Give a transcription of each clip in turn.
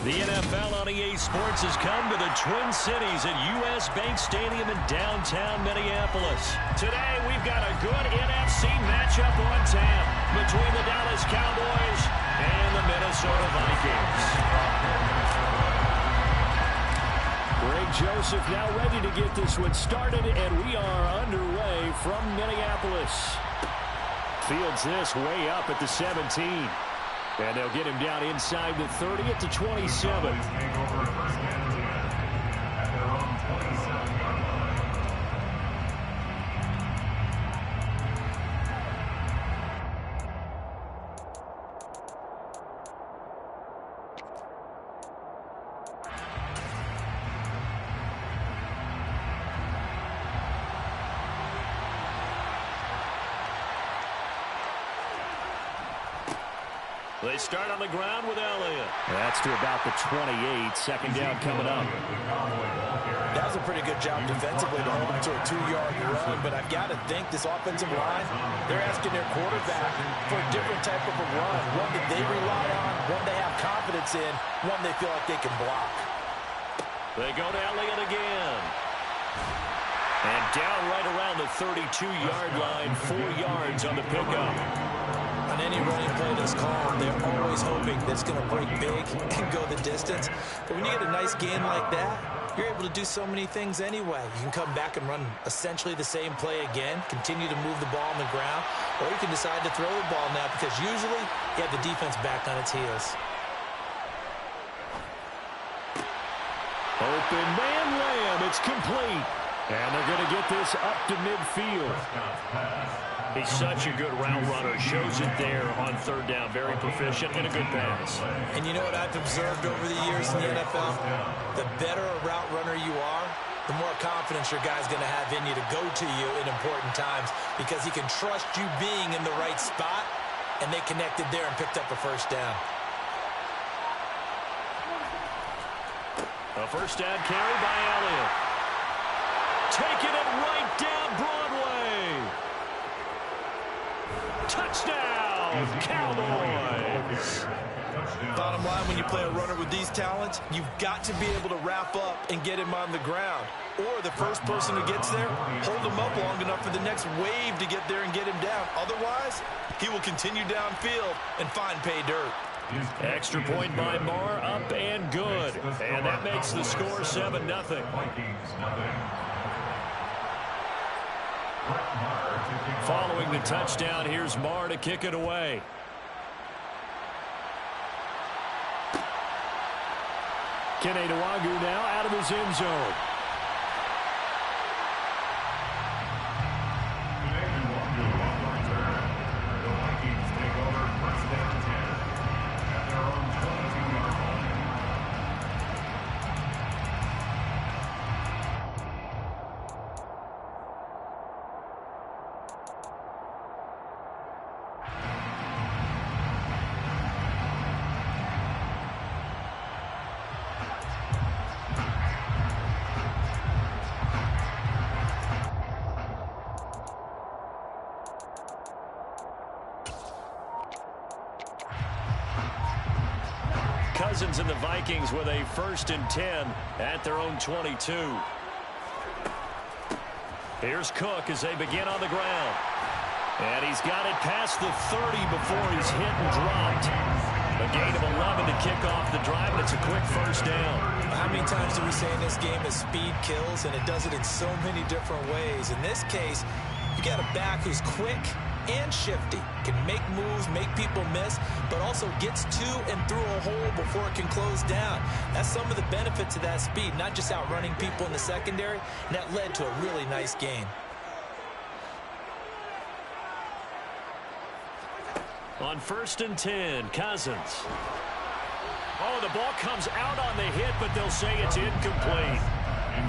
The NFL on EA Sports has come to the Twin Cities at U.S. Bank Stadium in downtown Minneapolis. Today, we've got a good NFC matchup on tap between the Dallas Cowboys and the Minnesota Vikings. Greg Joseph now ready to get this one started, and we are underway from Minneapolis. Fields this way up at the 17. And they'll get him down inside the 30 at the 27. They start on the ground with Elliott. That's to about the 28. Second down coming up. That was a pretty good job defensively to hold him to a 2-yard run, but I've got to think this offensive line, they're asking their quarterback for a different type of a run, one that they rely on, one they have confidence in, one they feel like they can block. They go to Elliott again. And down right around the 32-yard line, 4 yards on the pickup. On any running play that's called, they're always hoping that it's going to break big and go the distance. But when you get a nice gain like that, you're able to do so many things anyway. You can come back and run essentially the same play again, continue to move the ball on the ground, or you can decide to throw the ball now because usually you have the defense back on its heels. Open man Lamb, it's complete. And they're going to get this up to midfield. He's such a good route runner. Shows it there on third down. Very proficient and a good pass. And you know what I've observed over the years in the NFL? The better a route runner you are, the more confidence your guy's going to have in you to go to you in important times because he can trust you being in the right spot, and they connected there and picked up a first down. A first down carry by Elliott. Taking it right down Broadway. Touchdown, Cowboys. Bottom line, when you play a runner with these talents, you've got to be able to wrap up and get him on the ground. Or the first person who gets there, hold him up long enough for the next wave to get there and get him down. Otherwise, he will continue downfield and find pay dirt. Extra point by Marr, up and good. And that makes the score 7-0. Following the touchdown, here's Marr to kick it away. Kene Nwagu now out of his end zone. Cousins and the Vikings with a 1st and 10 at their own 22. Here's Cook as they begin on the ground. And he's got it past the 30 before he's hit and dropped. A gain of 11 to kick off the drive, and it's a quick first down. How many times do we say in this game is speed kills, and it does it in so many different ways. In this case, you got a back who's quick and shifty, can make moves, make people miss, but also gets to and through a hole before it can close down. That's some of the benefits of that speed, not just outrunning people in the secondary, and that led to a really nice gain. On 1st and 10, Cousins. Oh, the ball comes out on the hit, but they'll say it's incomplete.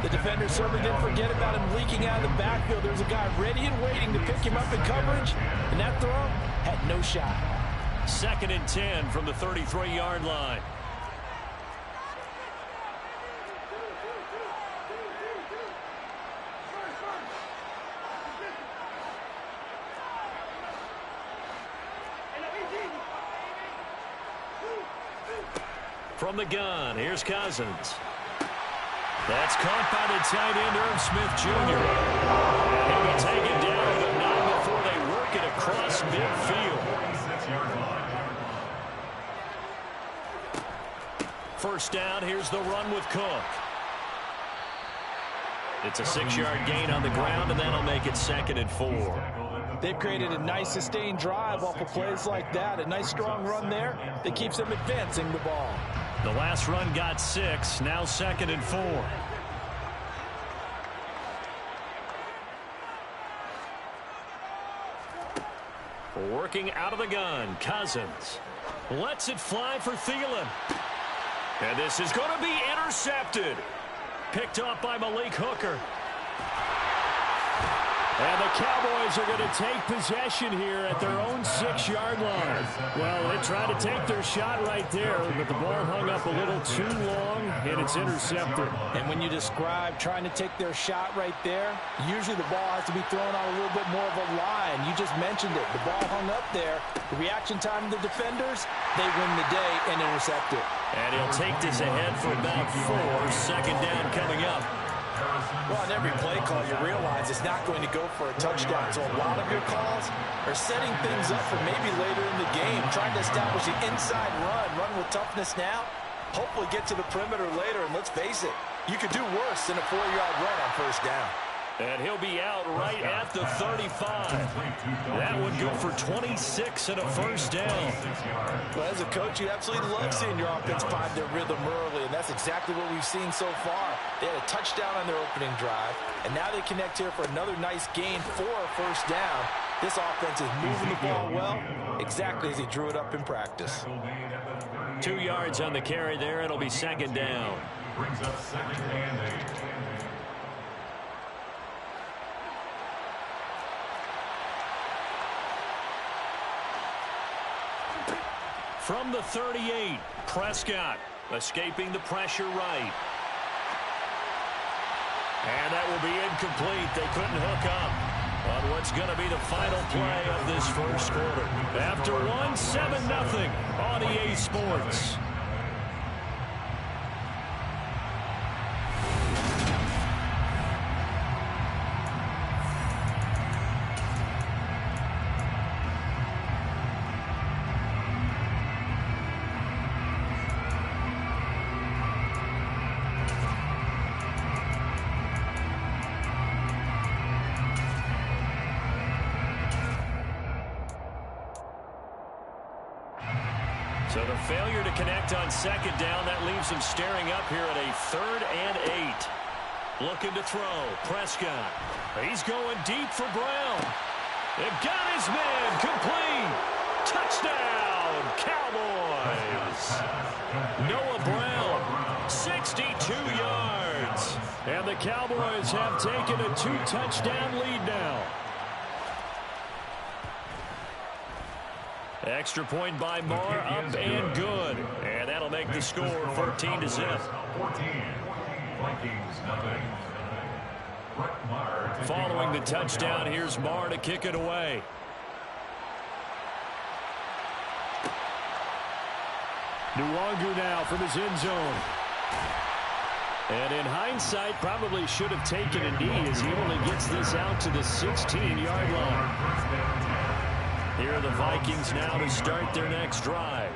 The defender certainly didn't forget about him leaking out of the backfield. There's a guy ready and waiting to pick him up in coverage, and that throw had no shot. 2nd and 10 from the 33-yard line. From the gun, here's Cousins. That's caught by the tight end, Irv Smith Jr. And he'll be taken down, but not before they work it across midfield. First down, here's the run with Cook. It's a 6-yard gain on the ground, and that'll make it 2nd and 4. They've created a nice sustained drive off of plays like that. A nice strong run there that keeps them advancing the ball. The last run got 6, now 2nd and 4. Working out of the gun, Cousins lets it fly for Thielen. And this is going to be intercepted. Picked up by Malik Hooker. And the Cowboys are going to take possession here at their own 6-yard line. Well, they tried to take their shot right there, but the ball hung up a little too long, and it's intercepted. And when you describe trying to take their shot right there, usually the ball has to be thrown on a little bit more of a line. You just mentioned it. The ball hung up there. The reaction time of the defenders, they win the day and intercept it. And he'll take this ahead for about 4. 2nd down coming up. Well, on every play call, you realize it's not going to go for a touchdown. So a lot of your calls are setting things up for maybe later in the game, trying to establish the inside run with toughness now, hopefully get to the perimeter later. And let's face it, you could do worse than a 4-yard run on 1st down. And he'll be out right at the 35. That would go for 26 and a 1st down. Well, as a coach, you absolutely love seeing your offense find their rhythm early, and that's exactly what we've seen so far. They had a touchdown on their opening drive, and now they connect here for another nice gain for a 1st down. This offense is moving the ball well, exactly as he drew it up in practice. 2 yards on the carry there. It'll be 2nd down. Brings up 2nd and 8. From the 38, Prescott escaping the pressure right. And that will be incomplete. They couldn't hook up on what's going to be the final play of this 1st quarter. After 1, 7-0 on EA Sports. So the failure to connect on 2nd down, that leaves them staring up here at a 3rd and 8. Looking to throw. Prescott. He's going deep for Brown. They've got his man. Complete. Touchdown, Cowboys. Noah Brown, 62 yards. And the Cowboys have taken a 2-touchdown lead now. Extra point by Marr, up and good. And that'll make the score 14-0. Following the touchdown, here's Marr to kick it away. Nwangu now from his end zone. And in hindsight, probably should have taken a knee as he only gets this out to the 16-yard line. Here are the Vikings now to start their next drive.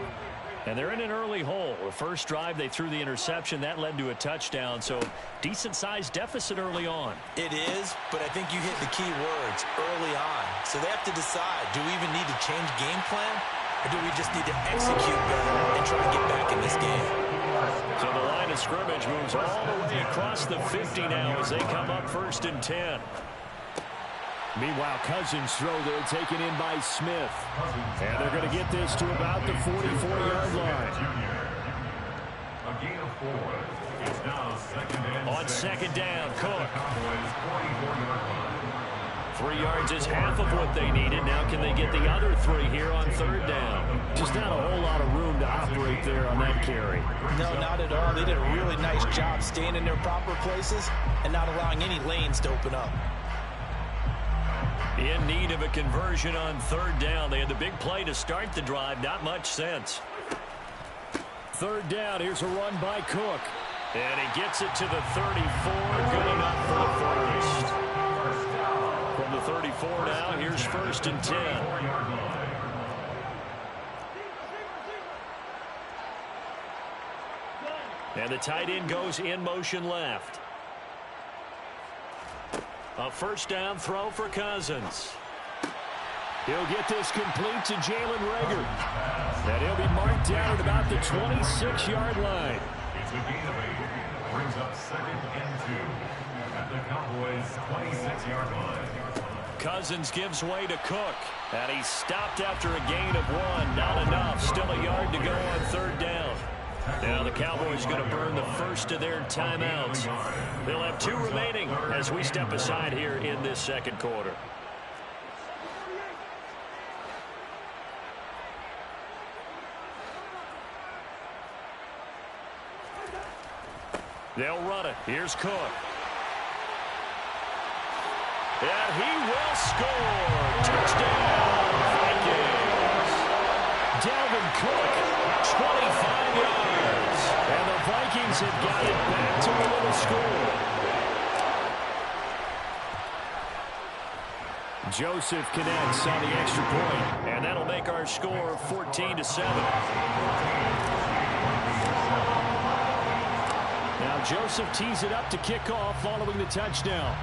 And they're in an early hole. The first drive, they threw the interception. That led to a touchdown. So decent-sized deficit early on. It is, but I think you hit the key words early on. So they have to decide, do we even need to change game plan? Or do we just need to execute better and try to get back in this game? So the line of scrimmage moves all the way across the 50 now as they come up 1st and 10. Meanwhile, Cousins' throw there taken in by Smith. And they're going to get this to about the 44-yard line. A gain of 4. It's now 2nd and 6. On 2nd down, Cook. 3 yards is half of what they needed. Now can they get the other 3 here on 3rd down? Just not a whole lot of room to operate there on that carry. No, not at all. They did a really nice job staying in their proper places and not allowing any lanes to open up. In need of a conversion on 3rd down. They had the big play to start the drive. Not much sense. third down. Here's a run by Cook. And he gets it to the 34. Good enough for the first. From the 34 now, here's 1st and 10. And the tight end goes in motion left. A first down throw for Cousins. He'll get this complete to Jalen Reagor. And he'll be marked down at about the 26-yard line. It's a gain of 8. Brings up 2nd and 2 at the Cowboys' 26-yard line. Cousins gives way to Cook. And he's stopped after a gain of 1. Not enough. Still a yard to go on 3rd down. Now the Cowboys going to burn the first of their timeouts. They'll have 2 remaining as we step aside here in this 2nd quarter. They'll run it. Here's Cook. And he will score. Touchdown, Vikings. Dalvin Cook, 25 yards. And the Vikings have got it back to within a score. Joseph connects on the extra point, and that'll make our score 14-7. Now Joseph tees it up to kick off following the touchdown.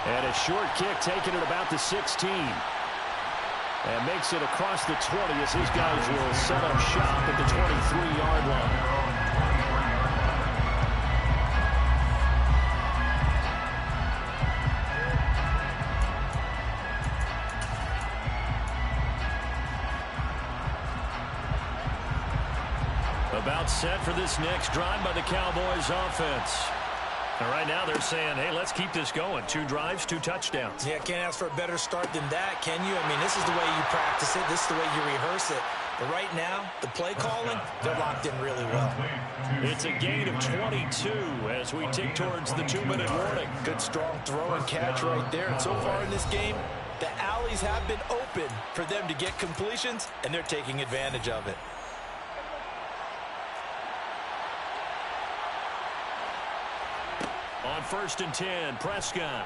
And a short kick taken at about the 16. And makes it across the 20 as his guys will set up shop at the 23-yard line. About set for this next drive by the Cowboys offense. And right now they're saying, hey, let's keep this going. 2 drives, 2 touchdowns. Yeah, can't ask for a better start than that, can you? I mean, this is the way you practice it. This is the way you rehearse it. But right now, the play calling, they're locked in really well. It's a gain of 22 as we tick towards the 2-minute warning. Good strong throw and catch right there. And so far in this game, the alleys have been open for them to get completions, and they're taking advantage of it. On 1st and 10, Prescott.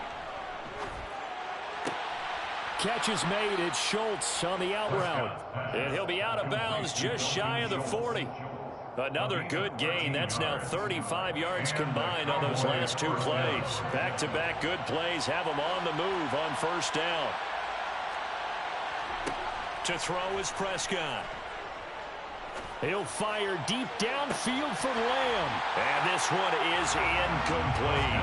Catch is made. It's Schultz on the out route. And he'll be out of bounds just shy of the 40. Another good gain. That's now 35 yards combined on those last 2 plays. Back-to-back good plays have them on the move on 1st down. To throw is Prescott. He'll fire deep downfield for Lamb. And this one is incomplete.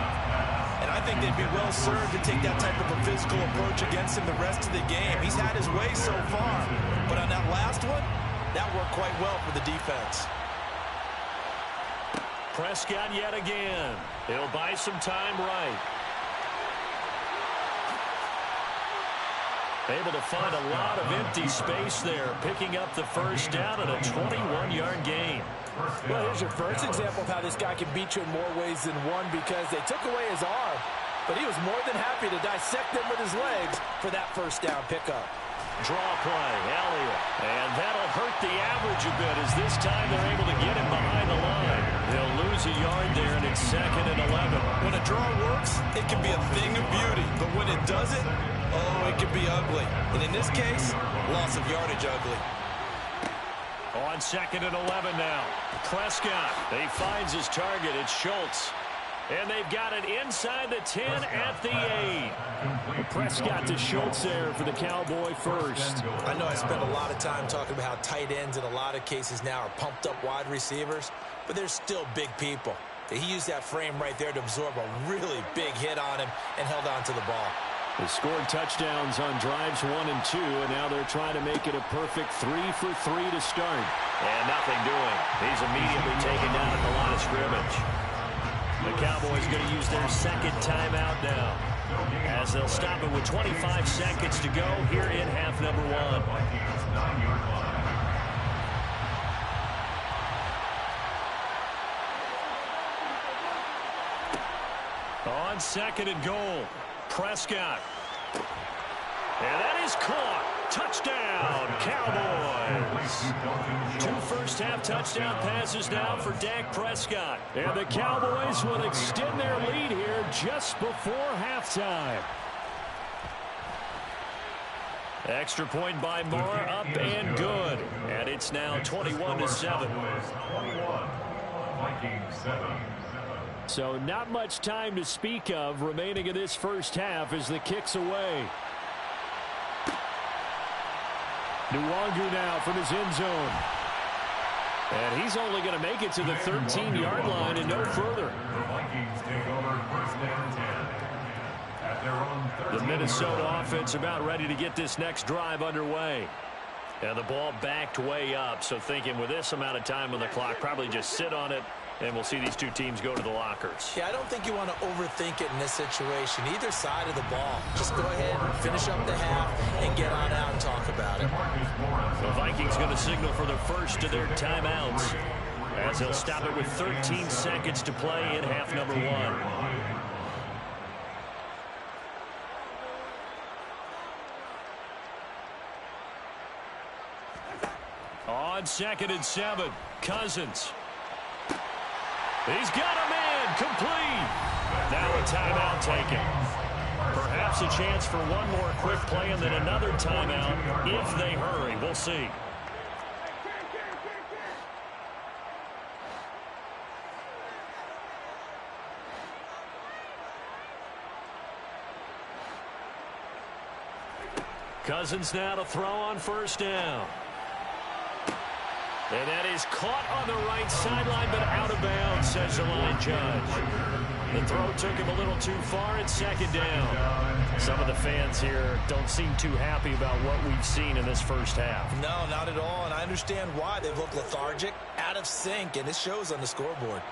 And I think they'd be well served to take that type of a physical approach against him the rest of the game. He's had his way so far. But on that last one, that worked quite well for the defense. Prescott yet again. He'll buy some time right. Able to find a lot of empty space there, picking up the 1st down and a 21-yard gain. Well, here's your first example of how this guy can beat you in more ways than one, because they took away his arm, but he was more than happy to dissect them with his legs for that 1st down pickup. Draw play, Elliott. And that'll hurt the average a bit as this time they're able to get him behind the line. They'll lose a yard there, and it's 2nd and 11. When a draw works, it can be a thing of beauty, but when it doesn't, oh, it can be ugly. And in this case, loss of yardage ugly. On 2nd and 11 now. Prescott, he finds his target. It's Schultz. And they've got it inside the 10 at the 8. Prescott to Schultz there for the Cowboy first. I know I spent a lot of time talking about how tight ends in a lot of cases now are pumped up wide receivers, but they're still big people. He used that frame right there to absorb a really big hit on him and held on to the ball. They scored touchdowns on drives 1 and 2, and now they're trying to make it a perfect 3 for 3 to start. And nothing doing. He's immediately taken down at the line of scrimmage. The Cowboys going to use their 2nd timeout now, as they'll stop it with 25 seconds to go here in half number 1. On 2nd and goal, Prescott. And that is caught. Touchdown, Cowboys. 2 first-half touchdown passes now for Dak Prescott. And the Cowboys will extend their lead here just before halftime. Extra point by Moore, up and good. And it's now 21-7. So not much time to speak of remaining in this first half as the kick's away. Nwangu now from his end zone. And he's only going to make it to the 13-yard line and no further. The Vikings take over first and 10 at their own 13. The Minnesota offense about ready to get this next drive underway. And the ball backed way up, so thinking with this amount of time on the clock, probably just sit on it, and we'll see these two teams go to the lockers. Yeah, I don't think you want to overthink it in this situation, either side of the ball. Just go ahead and finish up the half and get on out and talk about it. The Vikings going to signal for the first of their timeouts as they'll stop it with 13 seconds to play in half number 1. On 2nd and 7, Cousins. He's got a man complete. Now a timeout taken. Perhaps a chance for one more quick play and then another timeout if they hurry. We'll see. Cousins now to throw on first down. And that is caught on the right sideline, but out of bounds, says the line judge. The throw took him a little too far at 2nd down. Some of the fans here don't seem too happy about what we've seen in this first half. No, not at all, and I understand why. They've looked lethargic, out of sync, and it shows on the scoreboard.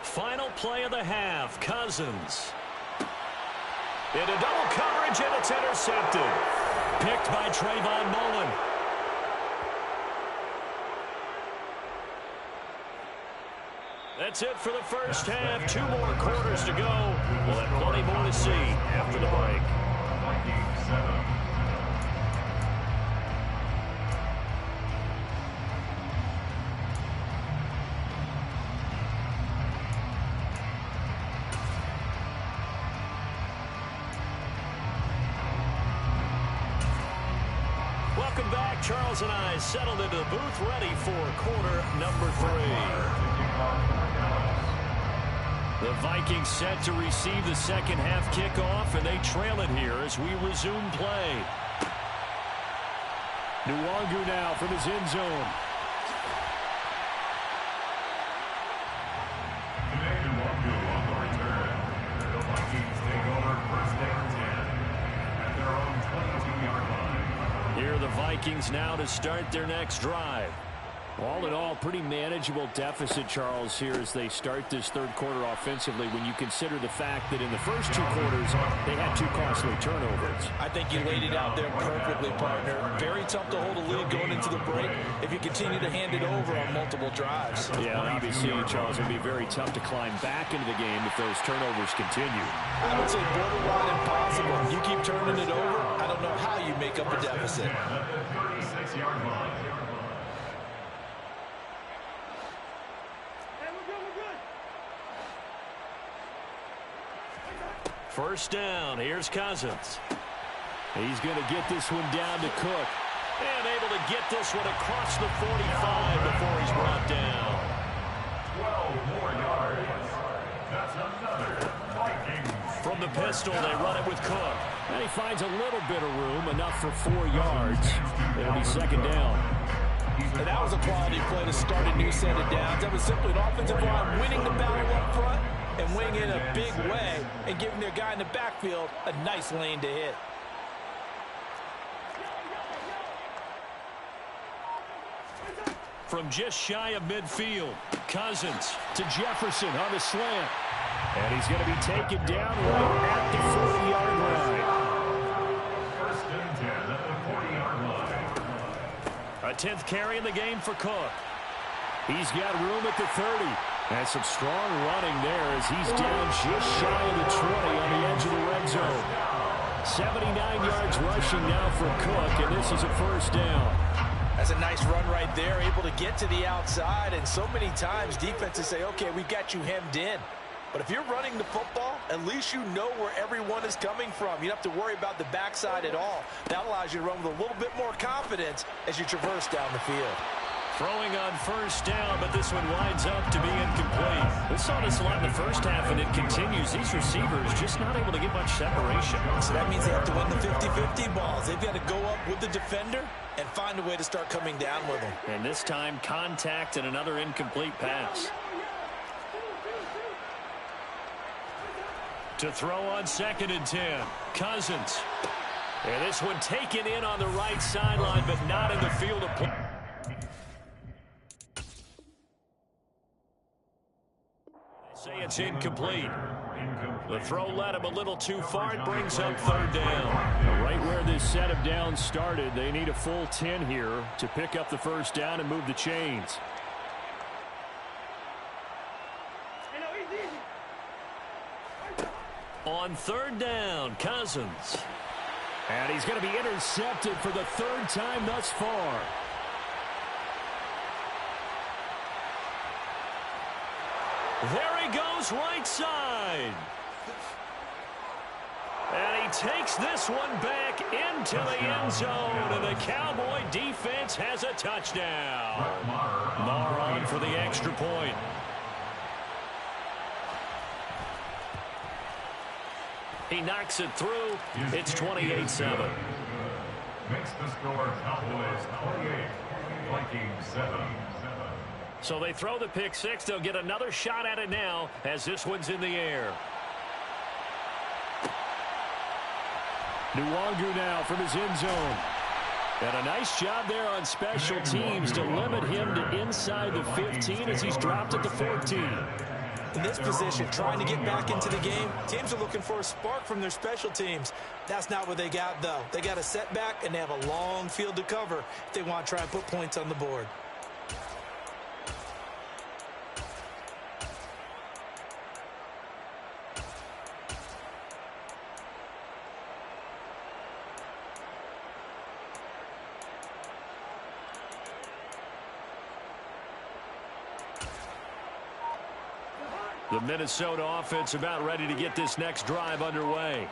Final play of the half, Cousins. Into double coverage, and it's intercepted. Picked by Trayvon Mullen. That's it for the first half. 2 more quarters to go. We'll have plenty more to see after the break. Vikings 7. Welcome back. Charles and I settled into the booth, ready for quarter number 3. The Vikings set to receive the second half kickoff, and they trail it here as we resume play. Nwangu now from his end zone. Nwangu on the return. The Vikings take over first and 10 at their own 22-yard line. Here are the Vikings now to start their next drive. All in all, pretty manageable deficit, Charles, here as they start this third quarter offensively when you consider the fact that in the first 2 quarters, they had 2 costly turnovers. I think you laid it out there perfectly, partner. Very tough to hold a lead going into the break if you continue to hand it over on multiple drives. Yeah, obviously, Charles, it would be very tough to climb back into the game if those turnovers continue. I would say borderline impossible. You keep turning it over, I don't know how you make up a deficit. 36-yard line. First down, here's Cousins. He's going to get this one down to Cook. And able to get this one across the 45 before he's brought down. 12 more yards. That's another Vikings. From the pistol, they run it with Cook. And he finds a little bit of room, enough for 4 yards. It'll be second down. And that was a quality play to start a new set of downs. That was simply an offensive line winning the battle up front and winning in a big way and giving their guy in the backfield a nice lane to hit. From just shy of midfield, Cousins to Jefferson on the slant. And he's going to be taken down right at the 40-yard line. First and 10 at the 40-yard line. A 10th carry in the game for Cook. He's got room at the 30. And some strong running there as he's down just shy of the 20 on the edge of the red zone. 79 yards rushing now for Cook, and this is a first down. That's a nice run right there, able to get to the outside. And so many times defenses say, okay, we've got you hemmed in. But if you're running the football, at least you know where everyone is coming from. You don't have to worry about the backside at all. That allows you to run with a little bit more confidence as you traverse down the field. Throwing on first down, but this one winds up to be incomplete. We saw this a lot in the first half, and it continues. These receivers just not able to get much separation. So that means they have to win the 50-50 balls. They've got to go up with the defender and find a way to start coming down with them. And this time, contact and another incomplete pass. To throw on 2nd and 10. Cousins. And this one taken in on the right sideline, but not in the field of play. Say it's incomplete. The throw led him a little too far. It brings up 3rd down. Right where this set of downs started, they need a full 10 here to pick up the first down and move the chains. On 3rd down, Cousins. And he's going to be intercepted for the 3rd time thus far. There he goes, right side. And he takes this one back into the end zone, and the Cowboy defense has a touchdown. Marr on for the extra point. He knocks it through. It's 28-7. Makes the score Cowboys 28, Vikings 7. So they throw the pick six. They'll get another shot at it now as this one's in the air. Nwangu now from his end zone. And a nice job there on special teams to limit him to inside the 15 as he's dropped at the 14. In this position, trying to get back into the game, teams are looking for a spark from their special teams. That's not what they got, though. They got a setback, and they have a long field to cover if they want to try and put points on the board. The Minnesota offense about ready to get this next drive underway.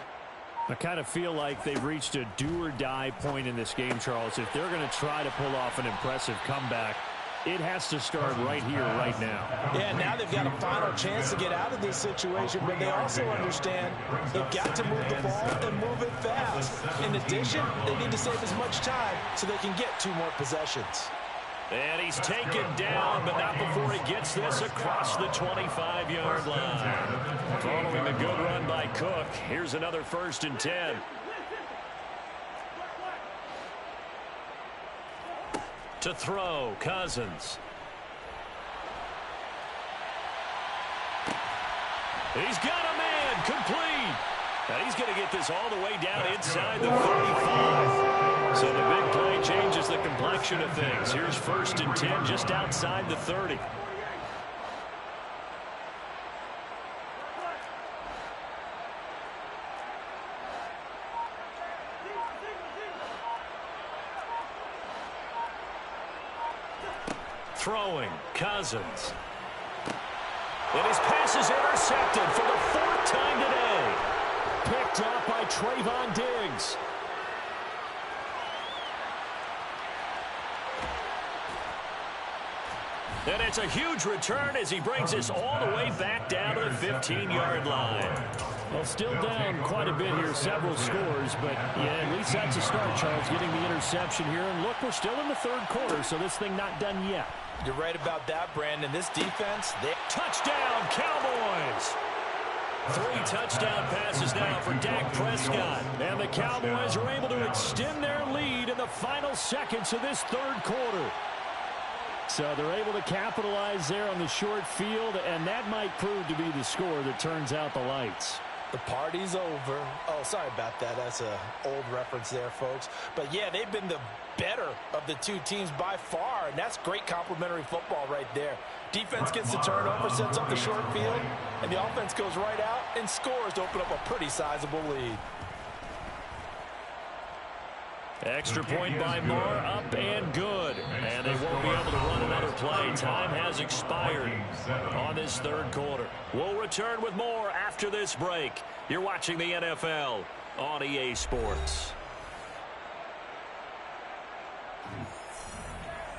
I kind of feel like they've reached a do-or-die point in this game, Charles. If they're going to try to pull off an impressive comeback, it has to start right here, right now. Yeah, now they've got a final chance to get out of this situation, but they also understand they've got to move the ball and move it fast. In addition, they need to save as much time so they can get 2 more possessions. And he's taken down, but not before he gets this across the 25-yard line. Following the good run by Cook, here's another 1st and 10. To throw, Cousins. He's got a man, complete. And he's going to get this all the way down inside the 35. So the big play changes the complexion of things. Here's 1st and 10 just outside the 30. Throwing, Cousins. And his pass is intercepted for the 4th time today. Picked up by Trayvon Diggs. And it's a huge return as he brings this all the way back down to the 15-yard line. Well, still down quite a bit here, several scores, but yeah, at least that's a start, Charles, getting the interception here. And look, we're still in the 3rd quarter, so this thing not done yet. You're right about that, Brandon. This defense, touchdown, Cowboys! 3 touchdown passes now for Dak Prescott. And the Cowboys are able to extend their lead in the final seconds of this 3rd quarter. So they're able to capitalize there on the short field, and that might prove to be the score that turns out the lights. The party's over. Oh, sorry about that. That's an old reference there, folks. But, yeah, they've been the better of the two teams by far, and that's great complementary football right there. Defense gets the turnover, sets up the short field, and the offense goes right out and scores to open up a pretty sizable lead. Extra point by Marr, up and good. And they won't be able to run another play. Time has expired on this third quarter. We'll return with more after this break. You're watching the NFL on EA Sports.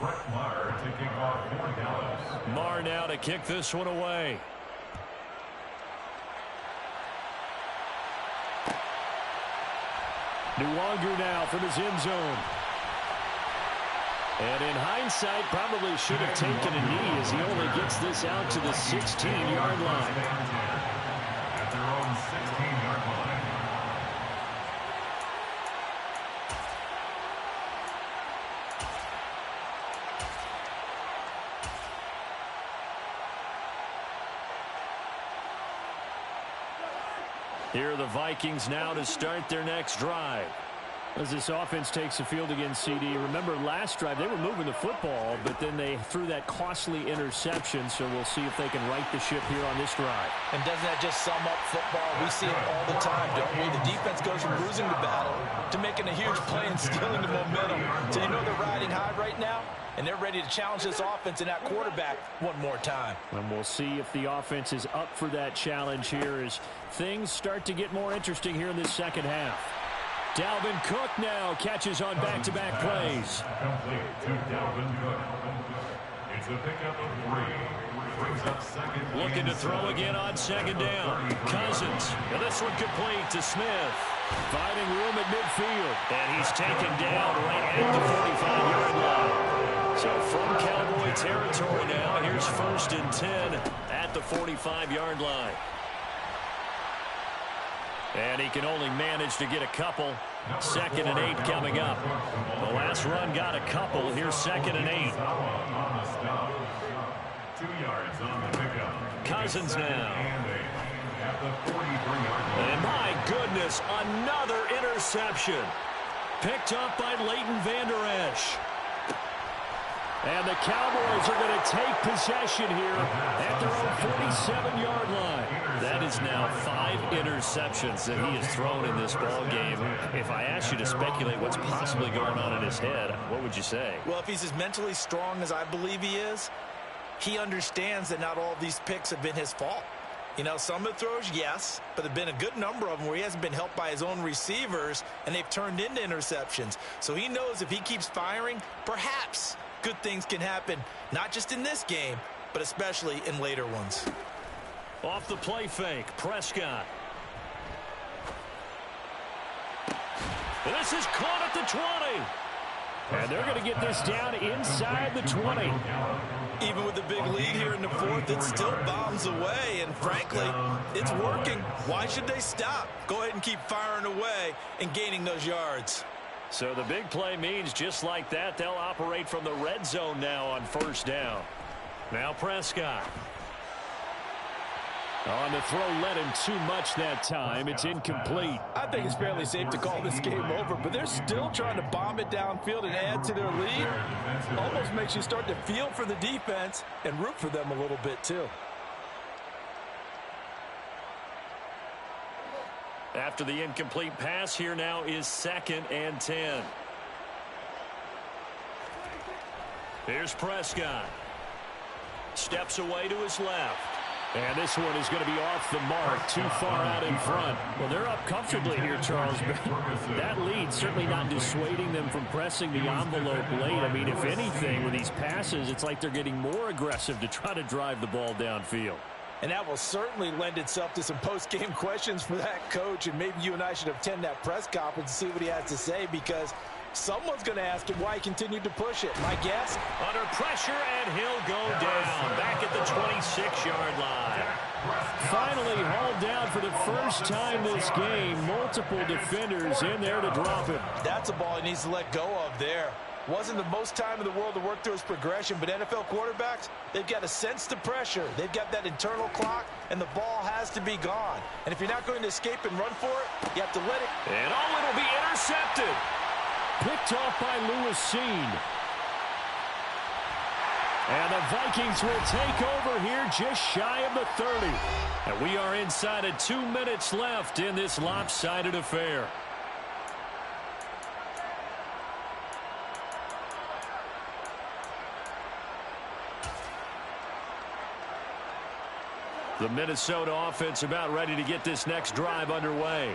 Brett Maher to kick off for Dallas. Marr now to kick this one away. Nuwanger now from his end zone. And in hindsight, probably should have taken a knee as he only gets this out to the 16-yard line. At their own 16-yard line. Here are the Vikings now to start their next drive. As this offense takes the field against CD, remember last drive they were moving the football, but then they threw that costly interception, so we'll see if they can right the ship here on this drive. And doesn't that just sum up football? We see it all the time, don't we? The defense goes from losing the battle to making a huge play and stealing the momentum. So you know they're riding high right now, and they're ready to challenge this offense and that quarterback one more time. And we'll see if the offense is up for that challenge here as things start to get more interesting here in this second half. Dalvin Cook now catches on back-to-back plays. Complete to Dalvin Cook. It's a pickup of 3. Brings up second. Looking to throw again on second down. Cousins. And this one complete to Smith. Finding room at midfield. And he's taken down right at the 45-yard line. So from Cowboy territory now, here's 1st and 10 at the 45-yard line. And he can only manage to get a couple. 2nd and 8 coming up. The last run got a couple. Here's 2nd and 8. 2 yards on the pickup. Cousins now. At the 43-yard line. And my goodness, another interception. Picked up by Leighton Vander Esch. And the Cowboys are going to take possession here at their own 47-yard line. That is now 5 interceptions that he has thrown in this ball game. If I asked you to speculate what's possibly going on in his head, what would you say? Well, if he's as mentally strong as I believe he is, he understands that not all of these picks have been his fault. You know, some of the throws, yes, but there have been a good number of them where he hasn't been helped by his own receivers, and they've turned into interceptions. So he knows if he keeps firing, perhaps good things can happen, not just in this game, but especially in later ones. Off the play fake, Prescott. And this is caught at the 20. And they're going to get this down inside the 20. Even with the big lead here in the 4th, it still bombs away. And frankly, it's working. Why should they stop? Go ahead and keep firing away and gaining those yards. So the big play means just like that, they'll operate from the red zone now on 1st down. Now Prescott. On the throw, led him too much that time. It's incomplete. I think it's fairly safe to call this game over, but they're still trying to bomb it downfield and add to their lead. Almost makes you start to feel for the defense and root for them a little bit too. After the incomplete pass, here now is 2nd and 10. Here's Prescott. Steps away to his left. And this one is going to be off the mark, too far out in front. Well, they're up comfortably here, Charles, but that lead certainly not dissuading them from pressing the envelope late. I mean, if anything, with these passes, it's like they're getting more aggressive to try to drive the ball downfield. And that will certainly lend itself to some post-game questions for that coach, and maybe you and I should attend that press conference and see what he has to say, because someone's going to ask him why he continued to push it. My guess? Under pressure, and he'll go down back at the 26-yard line. Finally hauled down for the first time this game. Multiple defenders in there to drop him. That's a ball he needs to let go of there. Wasn't the most time in the world to work through his progression, but NFL quarterbacks, they've got to sense the pressure. They've got that internal clock, and the ball has to be gone. And if you're not going to escape and run for it, you have to let it. And it'll be intercepted. Picked off by Lewis Seen. And the Vikings will take over here just shy of the 30. And we are inside of 2 minutes left in this lopsided affair. The Minnesota offense about ready to get this next drive underway.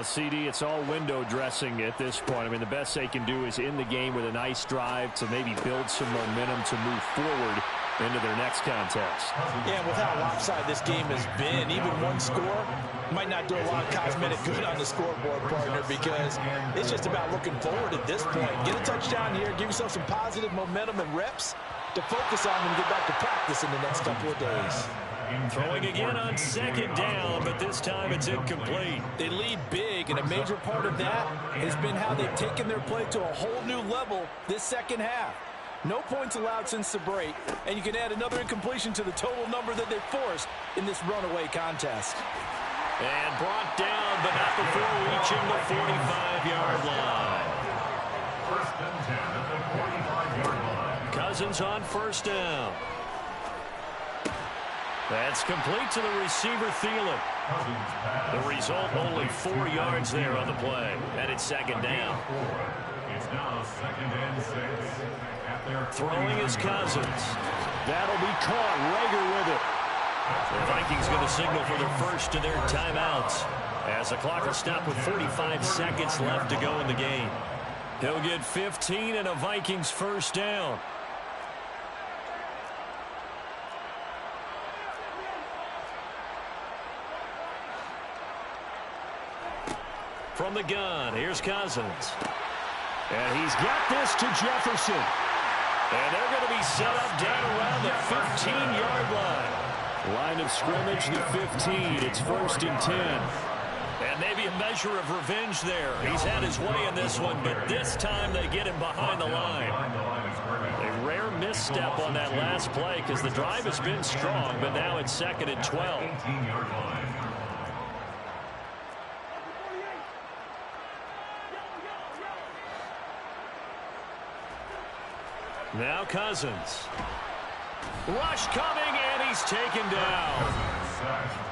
CD, it's all window dressing at this point. I mean, the best they can do is in the game with a nice drive to maybe build some momentum to move forward into their next contest. Yeah, with how lopsided this game has been, even one score might not do a lot of cosmetic good on the scoreboard, partner, because it's just about looking forward at this point. Get a touchdown here, give yourself some positive momentum and reps to focus on and get back to practice in the next couple of days. Throwing again on second down, but this time it's incomplete. They lead big, and a major part of that has been how they've taken their play to a whole new level this second half. No points allowed since the break, and you can add another incompletion to the total number that they've forced in this runaway contest. And brought down, but not before reaching the 45-yard line. First and 10 at the 45-yard line. Cousins on first down. That's complete to the receiver, Thielen. The result, only 4 yards there on the play. And it's second down. It's now second and 6. Throwing is Cousins. That'll be caught. Rager with it. The Vikings going to signal for their first of their timeouts, as the clock will stop with 45 seconds left to go in the game. He'll get 15 and a Vikings first down. From the gun, here's Cousins. And he's got this to Jefferson. And they're going to be set up down around the 15-yard line. Line of scrimmage, the 15. It's first and 10. And maybe a measure of revenge there. He's had his way in this one, but this time they get him behind the line. A rare misstep on that last play because the drive has been strong, but now it's second and 12. 18-yard line. Now Cousins. Rush coming, and he's taken down.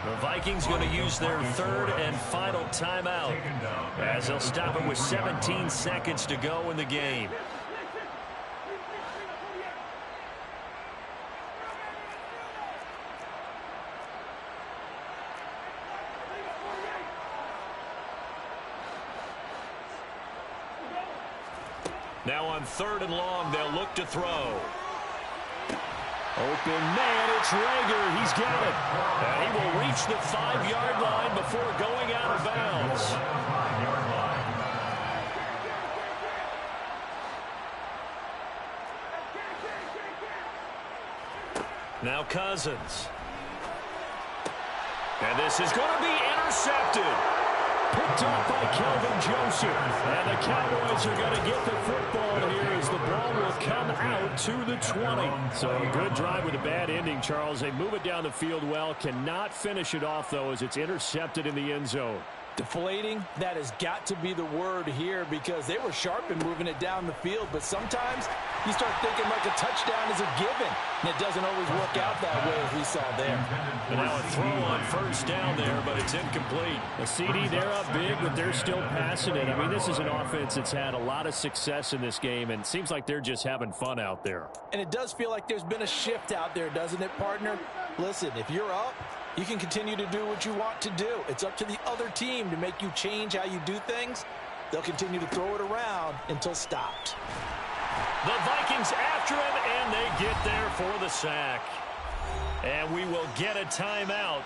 The Vikings going to use their third and final timeout, as they'll stop it with 17 seconds to go in the game. Now on third and long, they'll look to throw. Open man, it's Rager. He's got it. And he will reach the 5-yard line before going out of bounds. Now Cousins. And this is going to be intercepted. Picked off by Kelvin Joseph. And the Cowboys are going to get the football here as the ball will come out to the 20. So a good drive with a bad ending, Charles. They move it down the field well. Cannot finish it off, though, as it's intercepted in the end zone. Deflating, that has got to be the word here, because they were sharp in moving it down the field, but sometimes you start thinking like a touchdown is a given, and it doesn't always work out that way, as we saw there. And now a throw on first down there, but it's incomplete. A CD, they're up big, but they're still passing it. I mean, this is an offense that's had a lot of success in this game, and it seems like they're just having fun out there. And it does feel like there's been a shift out there, doesn't it, partner? Listen, if you're up, you can continue to do what you want to do. It's up to the other team to make you change how you do things. They'll continue to throw it around until stopped. The Vikings after him, and they get there for the sack. And we will get a timeout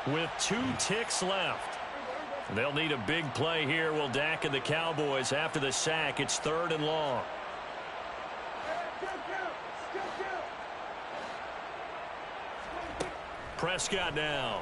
with 2 ticks left. They'll need a big play here. Will Dak and the Cowboys after the sack. It's third and long. Prescott now.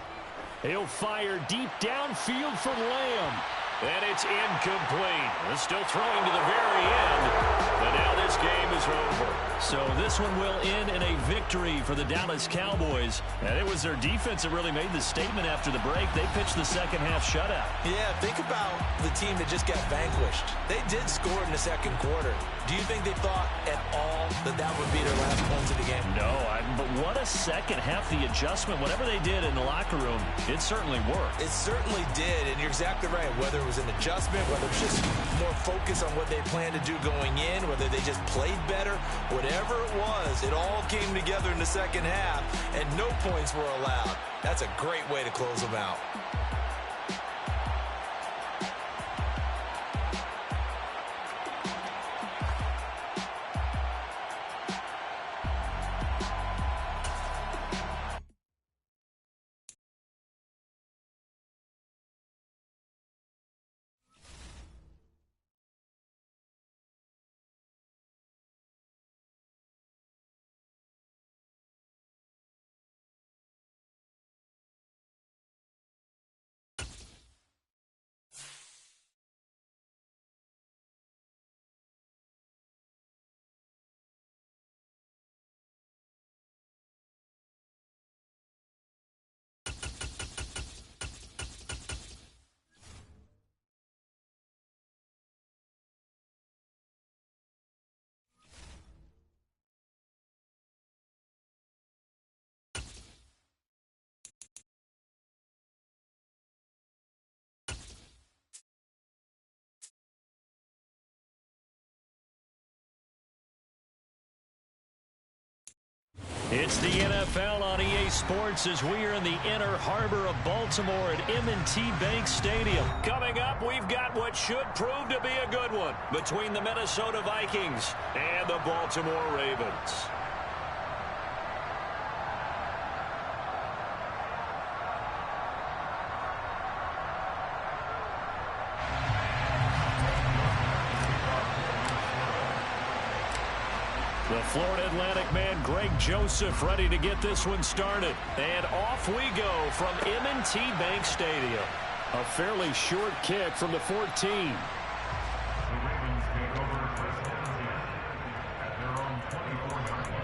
He'll fire deep downfield for Lamb. And it's incomplete. They're still throwing to the very end. But now this game is over. So this one will end in a victory for the Dallas Cowboys. And it was their defense that really made the statement after the break. They pitched the second half shutout. Yeah, think about the team that just got vanquished. They did score in the second quarter. Do you think they thought at all that that would be their last points of the game? No, but what a second half. The adjustment, whatever they did in the locker room, it certainly worked. It certainly did, and you're exactly right. Whether it was an adjustment, whether it was just more focus on what they planned to do going in, whether they just played better, whatever it was, it all came together in the second half, and no points were allowed. That's a great way to close them out. It's the NFL on EA Sports as we are in the inner harbor of Baltimore at M&T Bank Stadium. Coming up, we've got what should prove to be a good one between the Minnesota Vikings and the Baltimore Ravens. The Florida Atlantic man, Greg Joseph, ready to get this one started. And off we go from M&T Bank Stadium. A fairly short kick from the 14. The Ravens take over first and 10 at their own 24-yard line.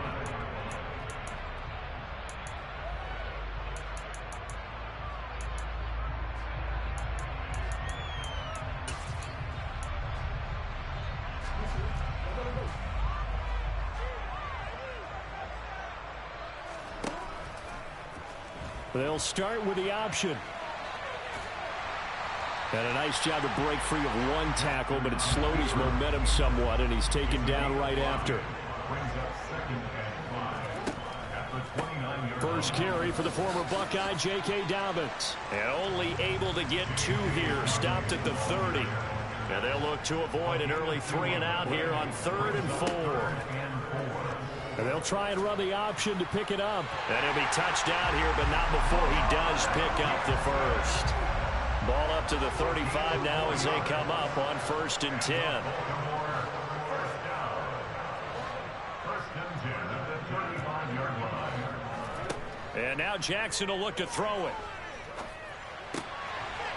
They'll start with the option. And a nice job to break free of one tackle, but it slowed his momentum somewhat, and he's taken down right after. First carry for the former Buckeye, J.K. Dobbins. And only able to get 2 here, stopped at the 30. And they'll look to avoid an early 3 and out here on 3rd and 4. And they'll try and run the option to pick it up. And he'll be touched down here, but not before he does pick up the first. Ball up to the 35 now as they come up on 1st and 10. And now Jackson will look to throw it.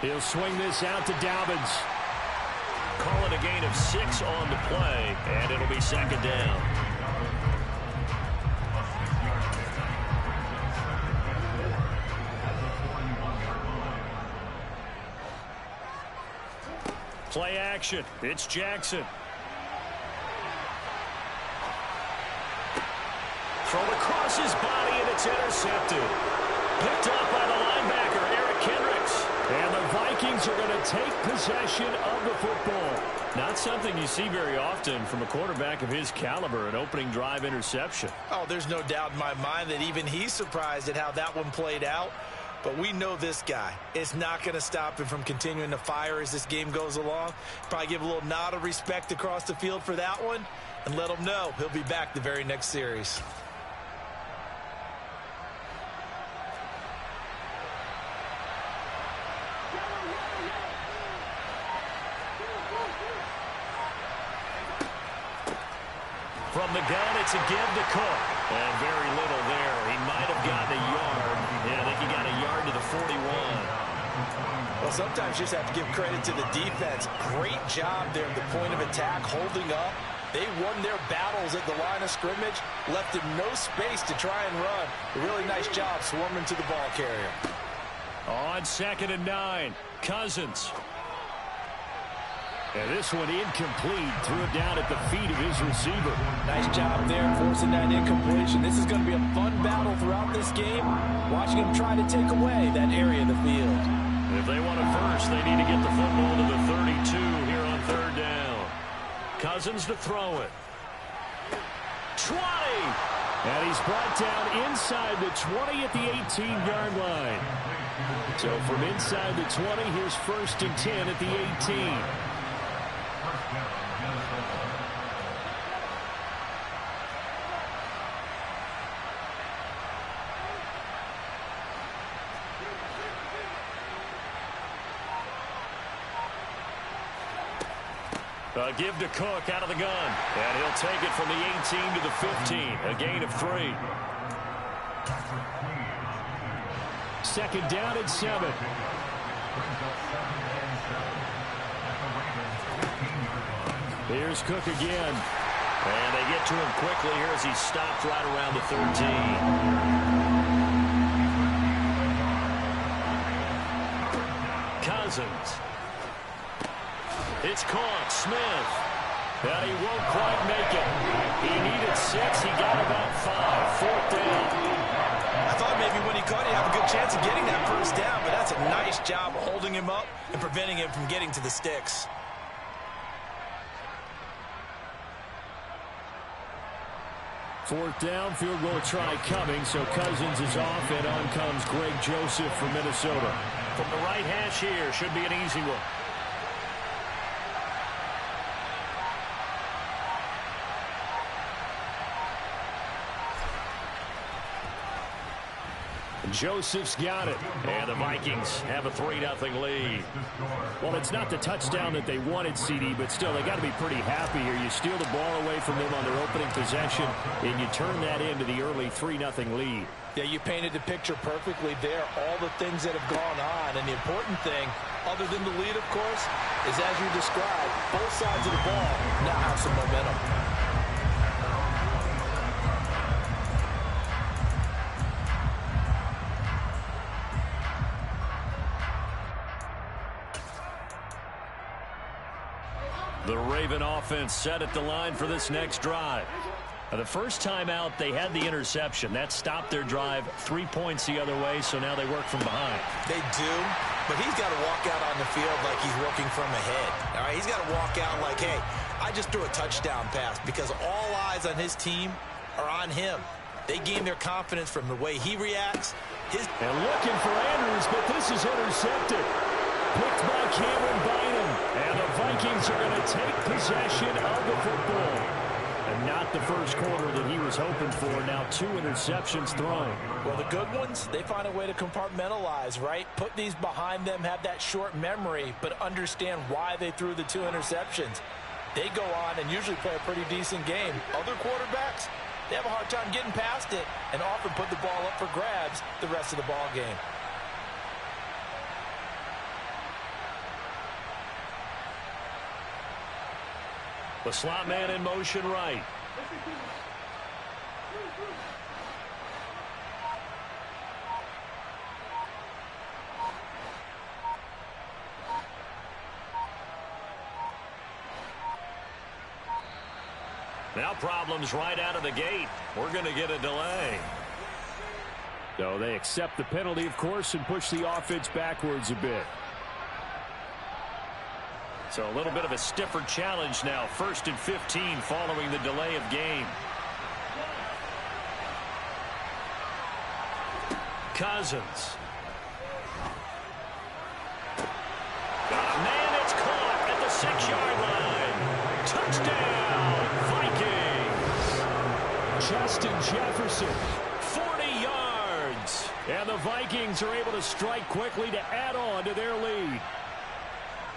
He'll swing this out to Dobbins. Call it a gain of 6 on the play, and it'll be 2nd down. Play action. It's Jackson. Throw across his body, and it's intercepted. Picked up by the linebacker, Eric Kendricks. And the Vikings are going to take possession of the football. Not something you see very often from a quarterback of his caliber, an opening drive interception. Oh, there's no doubt in my mind that even he's surprised at how that one played out. But we know this guy is not going to stop him from continuing to fire as this game goes along. Probably give a little nod of respect across the field for that one and let him know he'll be back the very next series. From the gun, it's a give to Cook. And very little there. He might have gotten a yard. Yeah, I think he got a yard to the 41. Well, sometimes you just have to give credit to the defense. Great job there at the point of attack, holding up. They won their battles at the line of scrimmage, left them no space to try and run. A really nice job swarming to the ball carrier. On 2nd and 9, Cousins. And this one incomplete. Threw it down at the feet of his receiver. Nice job there forcing that incompletion. This is going to be a fun battle throughout this game. Watching him try to take away that area of the field. If they want a first, they need to get the football to the 32 here on 3rd down. Cousins to throw it. 20! And he's brought down inside the 20 at the 18-yard line. So from inside the 20, here's 1st and 10 at the 18. Give to Cook out of the gun. And he'll take it from the 18 to the 15. A gain of 3. 2nd down and 7. Here's Cook again. And they get to him quickly here as he stopped right around the 13. Cousins. It's caught. Smith. And he won't quite make it. He needed 6. He got about 5. 4th down. I thought maybe when he caught it, he'd have a good chance of getting that 1st down, but that's a nice job holding him up and preventing him from getting to the sticks. Fourth down, field goal try coming, so Cousins is off, and on comes Greg Joseph from Minnesota. From the right hash here, should be an easy one. Joseph's got it, and the Vikings have a 3-0 lead. Well, it's not the touchdown that they wanted, CD, but still, they got to be pretty happy here. You steal the ball away from them on their opening possession, and you turn that into the early 3-0 lead. Yeah, you painted the picture perfectly there, all the things that have gone on, and the important thing, other than the lead, of course, is as you described, both sides of the ball now have some momentum. The Raven offense set at the line for this next drive. The first time out, they had the interception. That stopped their drive 3 points the other way, so now they work from behind. They do, but he's got to walk out on the field like he's working from ahead. All right, he's got to walk out like, hey, I just threw a touchdown pass, because all eyes on his team are on him. They gain their confidence from the way he reacts. And looking for Andrews, but this is intercepted. Picked by Cameron Bynum. And the Vikings are going to take possession of the football. And not the first quarter that he was hoping for. Now 2 interceptions thrown. Well, the good ones, they find a way to compartmentalize, right? Put these behind them, have that short memory, but understand why they threw the 2 interceptions. They go on and usually play a pretty decent game. Other quarterbacks, they have a hard time getting past it and often put the ball up for grabs the rest of the ball game. The slot man in motion right. Now problems right out of the gate. We're going to get a delay. So they accept the penalty, of course, and push the offense backwards a bit. So a little bit of a stiffer challenge now. 1st and 15 following the delay of game. Cousins. Got a man, it's caught at the 6-yard line. Touchdown, Vikings. Justin Jefferson, 40 yards. And the Vikings are able to strike quickly to add on to their lead.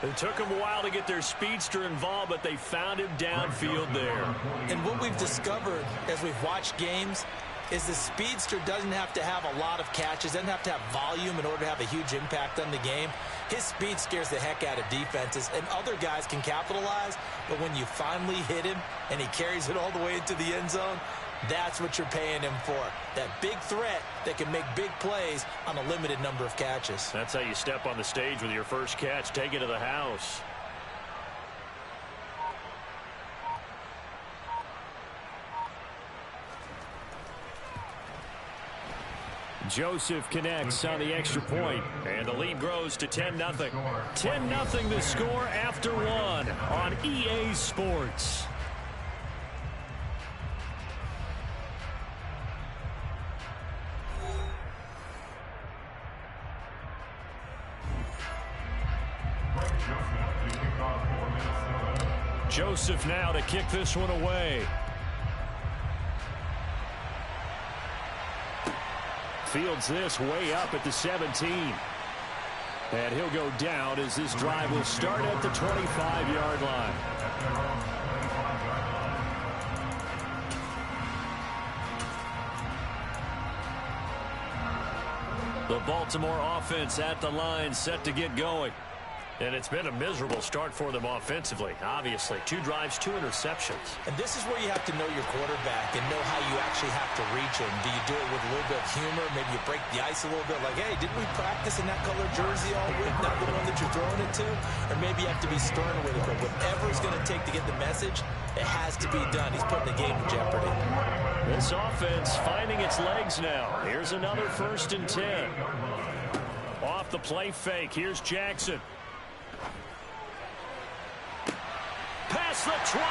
It took them a while to get their speedster involved, but they found him downfield there. And what we've discovered as we've watched games, is the speedster doesn't have to have a lot of catches, doesn't have to have volume in order to have a huge impact on the game. His speed scares the heck out of defenses, and other guys can capitalize, but when you finally hit him and he carries it all the way into the end zone, that's what you're paying him for. That big threat that can make big plays on a limited number of catches. That's how you step on the stage with your first catch. Take it to the house. Joseph connects on the extra point, and the lead grows to 10-0. 10-0 the score after one on EA Sports. Joseph now to kick this one away. Fields this way up at the 17. And he'll go down as this drive will start at the 25-yard line. The Baltimore offense at the line, set to get going. And it's been a miserable start for them offensively, obviously. 2 drives, 2 interceptions. And this is where you have to know your quarterback and know how you actually have to reach him. Do you do it with a little bit of humor? Maybe you break the ice a little bit, like, hey, didn't we practice in that color jersey all week, not the one that you're throwing it to? Or maybe you have to be stern with it, but whatever it's going to take to get the message, it has to be done. He's putting the game in jeopardy. This offense finding its legs now. Here's another 1st and 10. Off the play fake, here's Jackson. Past the 20.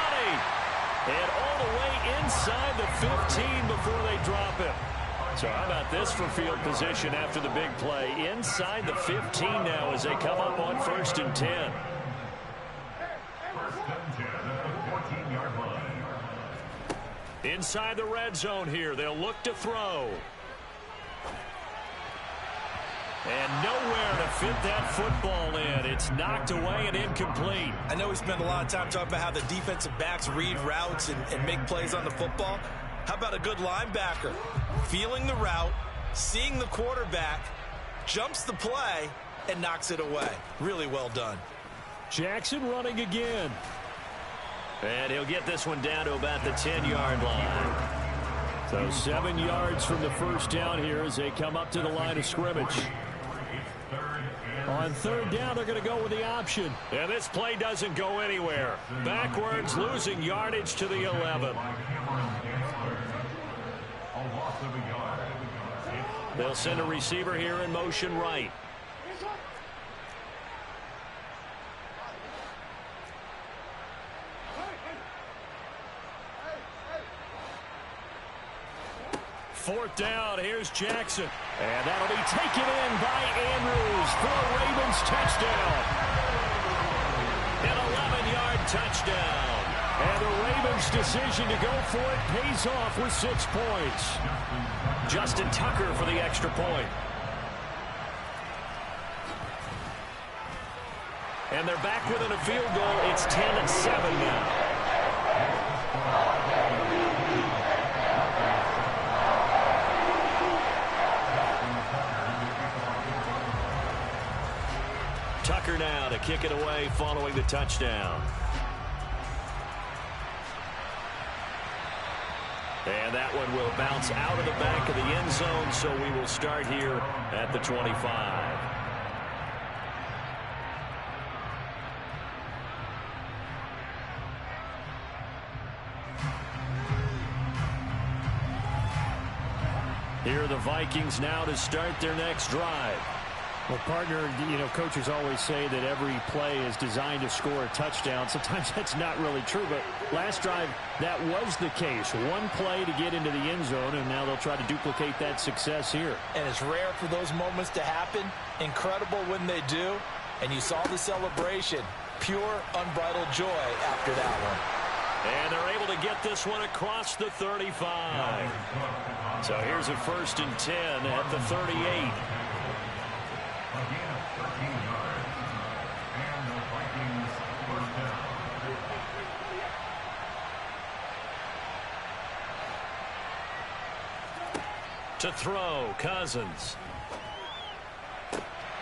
And all the way inside the 15 before they drop him. So how about this for field position after the big play? Inside the 15 now as they come up on 1st and 10. 1st and 10 at the 14-yard line. Inside the red zone here. They'll look to throw. And nowhere to fit that football in. It's knocked away and incomplete. I know we spend a lot of time talking about how the defensive backs read routes and make plays on the football. How about a good linebacker? Feeling the route, seeing the quarterback, jumps the play, and knocks it away. Really well done. Jackson running again. And he'll get this one down to about the 10-yard line. So 7 yards from the first down here as they come up to the line of scrimmage. On 3rd down, they're going to go with the option. And this play doesn't go anywhere. Backwards, losing yardage to the 11. They'll send a receiver here in motion right. Fourth down, here's Jackson. And that'll be taken in by Andrews for a Ravens touchdown. An 11-yard touchdown. And the Ravens' decision to go for it pays off with 6 points. Justin Tucker for the extra point. And they're back within a field goal. It's 10-7 now. Tucker now to kick it away following the touchdown. And that one will bounce out of the back of the end zone, so we will start here at the 25. Here are the Vikings now to start their next drive. Well, partner, you know, coaches always say that every play is designed to score a touchdown. Sometimes that's not really true, but last drive, that was the case. One play to get into the end zone, and now they'll try to duplicate that success here. And it's rare for those moments to happen. Incredible when they do. And you saw the celebration. Pure, unbridled joy after that one. And they're able to get this one across the 35. So here's a 1st and 10 at the 38. Again, 13 yards. And the Vikings 1st down. To throw, Cousins.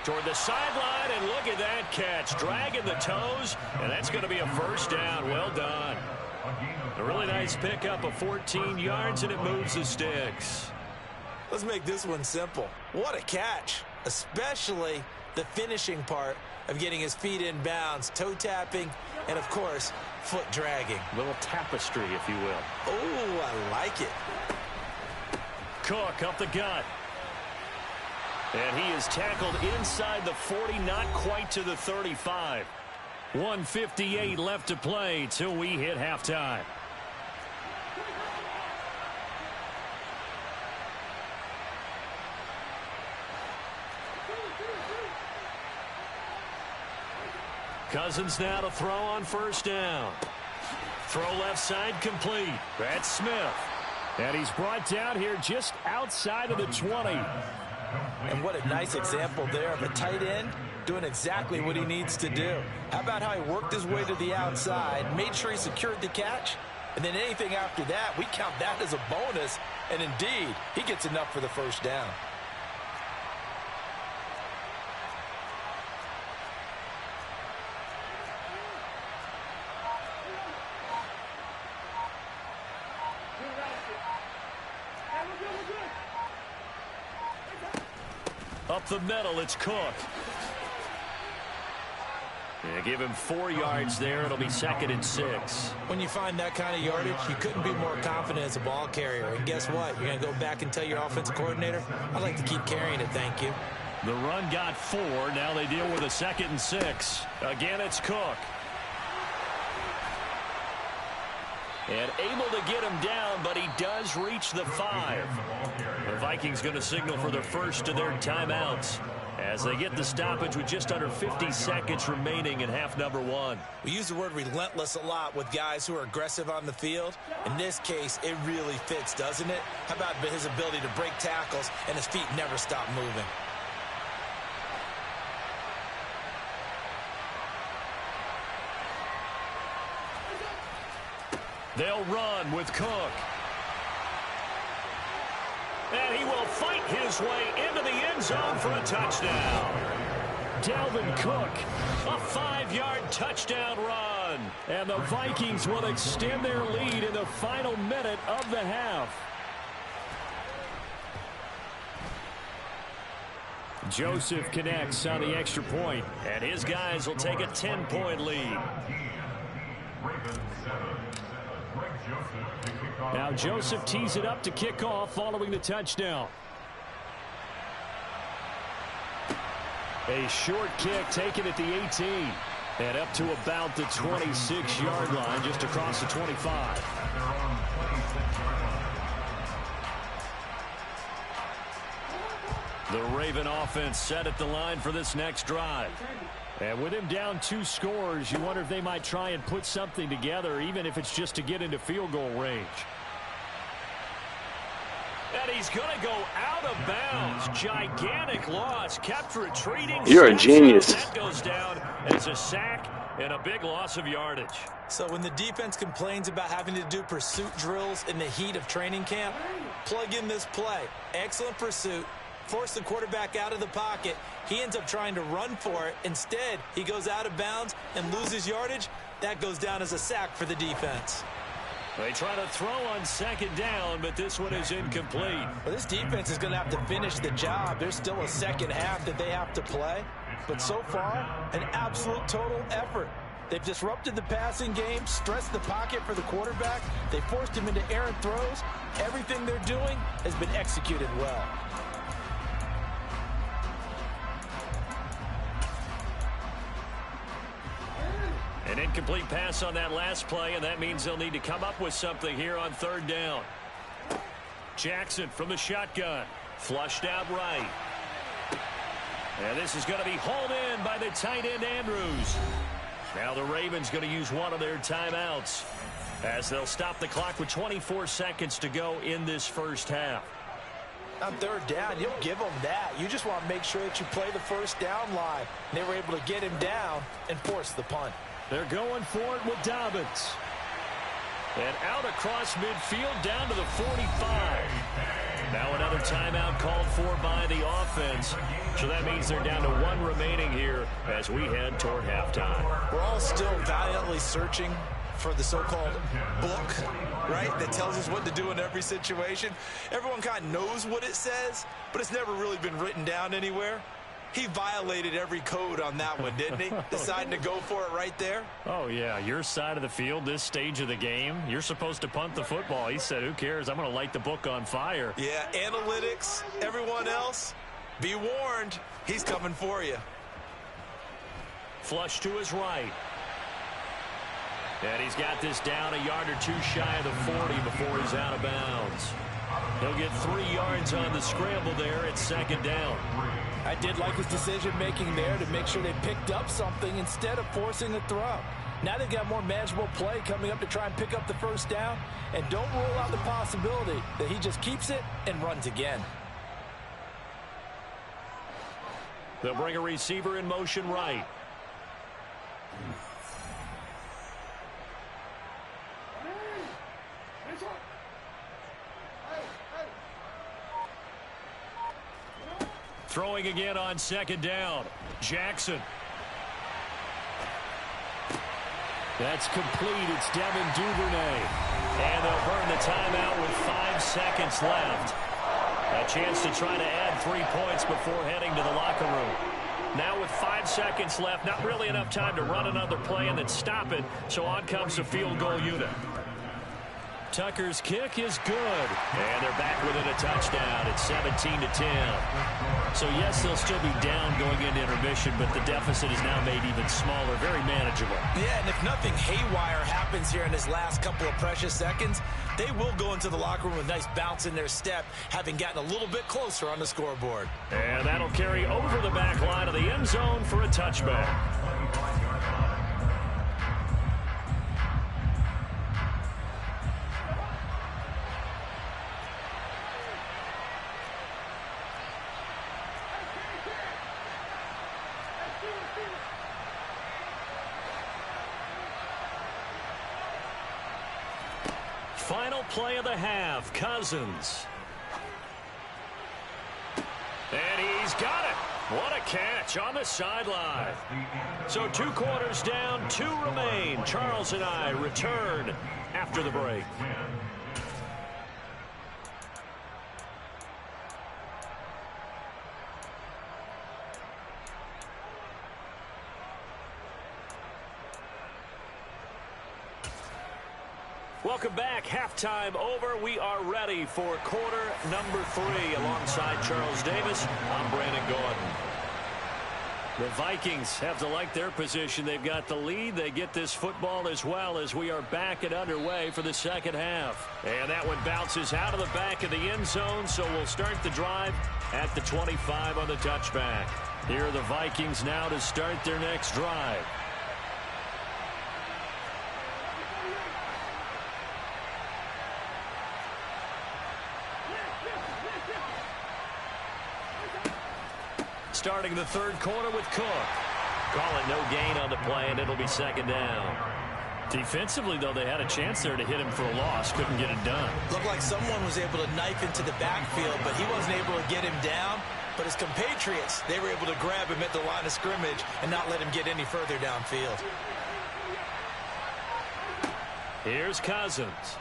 Toward the sideline, and look at that catch. Dragging the toes, and that's going to be a first down. Well done. A really nice pickup of 14 yards, and it moves the sticks. Let's make this one simple. What a catch, especially the finishing part of getting his feet in bounds, toe tapping, and, of course, foot dragging. A little tapestry, if you will. Oh, I like it. Cook up the gut. And he is tackled inside the 40, not quite to the 35. 1:58 left to play till we hit halftime. Cousins now to throw on first down. Throw left side complete. That's Smith. And he's brought down here just outside of the 20. And what a nice example there of a tight end doing exactly what he needs to do. How about how he worked his way to the outside, made sure he secured the catch, and then anything after that, we count that as a bonus. And indeed, he gets enough for the first down. Up the middle, it's Cook. Yeah, give him 4 yards there. It'll be 2nd and 6. When you find that kind of yardage, you couldn't be more confident as a ball carrier. And guess what? You're going to go back and tell your offensive coordinator, I'd like to keep carrying it, thank you. The run got 4. Now they deal with a 2nd and 6. Again, it's Cook. And able to get him down, but he does reach the 5. The Vikings going to signal for the first of their timeouts as they get the stoppage with just under 50 seconds remaining in half number 1. We use the word relentless a lot with guys who are aggressive on the field. In this case, it really fits, doesn't it? How about his ability to break tackles and his feet never stop moving? They'll run with Cook. And he will fight his way into the end zone for a touchdown. Dalvin Cook, a 5-yard touchdown run. And the Vikings will extend their lead in the final minute of the half. Joseph connects on the extra point, and his guys will take a 10-point lead. Now Joseph tees it up to kick off following the touchdown. A short kick taken at the 18. And up to about the 26-yard line, just across the 25. The Raven offense set at the line for this next drive. And with him down 2 scores, you wonder if they might try and put something together, even if it's just to get into field goal range. And he's going to go out of bounds. Gigantic loss. Kept retreating. You're a genius. That goes down as a sack and a big loss of yardage. So when the defense complains about having to do pursuit drills in the heat of training camp, plug in this play. Excellent pursuit. Force the quarterback out of the pocket. He ends up trying to run for it. Instead, he goes out of bounds and loses yardage. That goes down as a sack for the defense. They try to throw on 2nd down, but this one is incomplete. Well, this defense is going to have to finish the job. There's still a second half that they have to play. But so far, an absolute total effort. They've disrupted the passing game, stressed the pocket for the quarterback. They forced him into errant throws. Everything they're doing has been executed well. An incomplete pass on that last play, and that means they'll need to come up with something here on 3rd down. Jackson from the shotgun. Flushed out right. And this is going to be hauled in by the tight end Andrews. Now the Ravens going to use one of their timeouts as they'll stop the clock with 24 seconds to go in this first half. On 3rd down, you'll give them that. You just want to make sure that you play the first down line. They were able to get him down and force the punt. They're going for it with Dobbins. And out across midfield down to the 45. Now another timeout called for by the offense. So that means they're down to 1 remaining here as we head toward halftime. We're all still valiantly searching for the so-called book, right, that tells us what to do in every situation. Everyone kind of knows what it says, but it's never really been written down anywhere. He violated every code on that one, didn't he? Deciding to go for it right there. Oh, yeah, your side of the field, this stage of the game, you're supposed to punt the football. He said, who cares? I'm going to light the book on fire. Yeah, analytics, everyone else, be warned, he's coming for you. Flush to his right. And he's got this down a yard or two shy of the 40 before he's out of bounds. He'll get 3 yards on the scramble there at second down. I did like his decision-making there to make sure they picked up something instead of forcing a throw. Now they've got more manageable play coming up to try and pick up the first down. And don't rule out the possibility that he just keeps it and runs again. They'll bring a receiver in motion right. Throwing again on second down. Jackson. That's complete. It's Devin Duvernay. And they'll burn the timeout with 5 seconds left. A chance to try to add 3 points before heading to the locker room. Now with 5 seconds left, not really enough time to run another play and then stop it. So on comes the field goal unit. Tucker's kick is good. And they're back within a touchdown. It's 17-10. So, yes, they'll still be down going into intermission, but the deficit is now made even smaller, very manageable. Yeah, and if nothing haywire happens here in his last couple of precious seconds, they will go into the locker room with a nice bounce in their step, having gotten a little bit closer on the scoreboard. And that'll carry over the back line of the end zone for a touchback. Final play of the half, Cousins. And he's got it. What a catch on the sideline. So 2 quarters down, 2 remain. Charles and I return after the break. Welcome back. Halftime over. We are ready for quarter number 3. Alongside Charles Davis, I'm Brandon Gordon. The Vikings have to like their position. They've got the lead. They get this football as well as we are back and underway for the second half. And that one bounces out of the back of the end zone, so we'll start the drive at the 25 on the touchback. Here are the Vikings now to start their next drive. Starting the third quarter with Cook. Calling no gain on the play, and it'll be second down. Defensively, though, they had a chance there to hit him for a loss. Couldn't get it done. Looked like someone was able to knife into the backfield, but he wasn't able to get him down. But his compatriots, they were able to grab him at the line of scrimmage and not let him get any further downfield. Here's Cousins.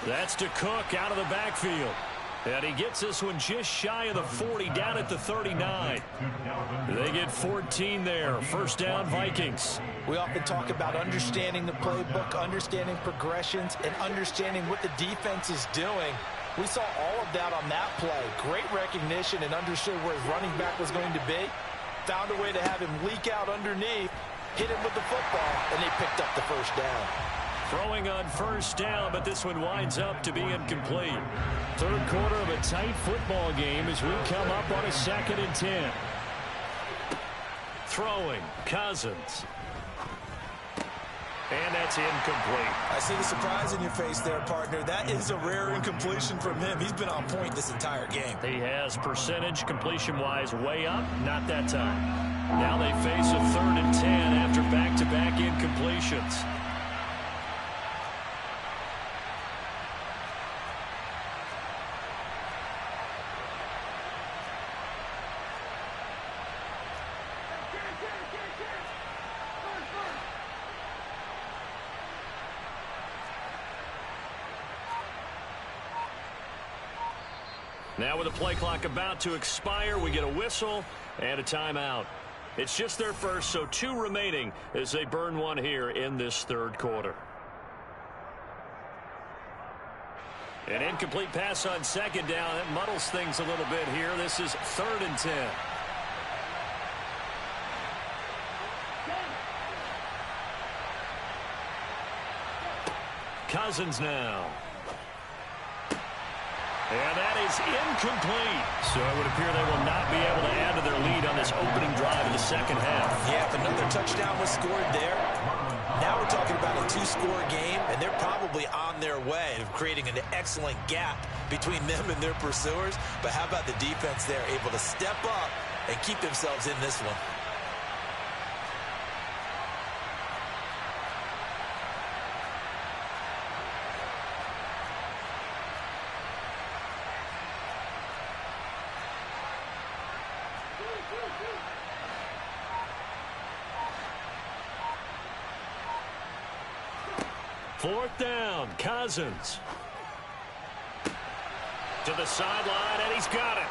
That's to Cook out of the backfield. And he gets this one just shy of the 40, down at the 39. They get 14 there. First down, Vikings. We often talk about understanding the playbook, understanding progressions, and understanding what the defense is doing. We saw all of that on that play. Great recognition and understood where his running back was going to be. Found a way to have him leak out underneath, hit him with the football, and they picked up the first down. Throwing on first down, but this one winds up to be incomplete. Third quarter of a tight football game as we come up on a 2nd and 10. Throwing, Cousins. And that's incomplete. I see the surprise in your face there, partner. That is a rare incompletion from him. He's been on point this entire game. He has percentage completion-wise way up, not that time. Now they face a 3rd and 10 after back-to-back incompletions. Now with the play clock about to expire, we get a whistle and a timeout. It's just their first, so 2 remaining as they burn one here in this third quarter. An incomplete pass on second down. That muddles things a little bit here. This is 3rd and 10. Cousins now. And that is incomplete. So it would appear they will not be able to add to their lead on this opening drive of the second half. Yeah, if another touchdown was scored there, now we're talking about a 2-score game, and they're probably on their way of creating an excellent gap between them and their pursuers. But how about the defense there, able to step up and keep themselves in this one? Fourth down, Cousins. To the sideline, and he's got it.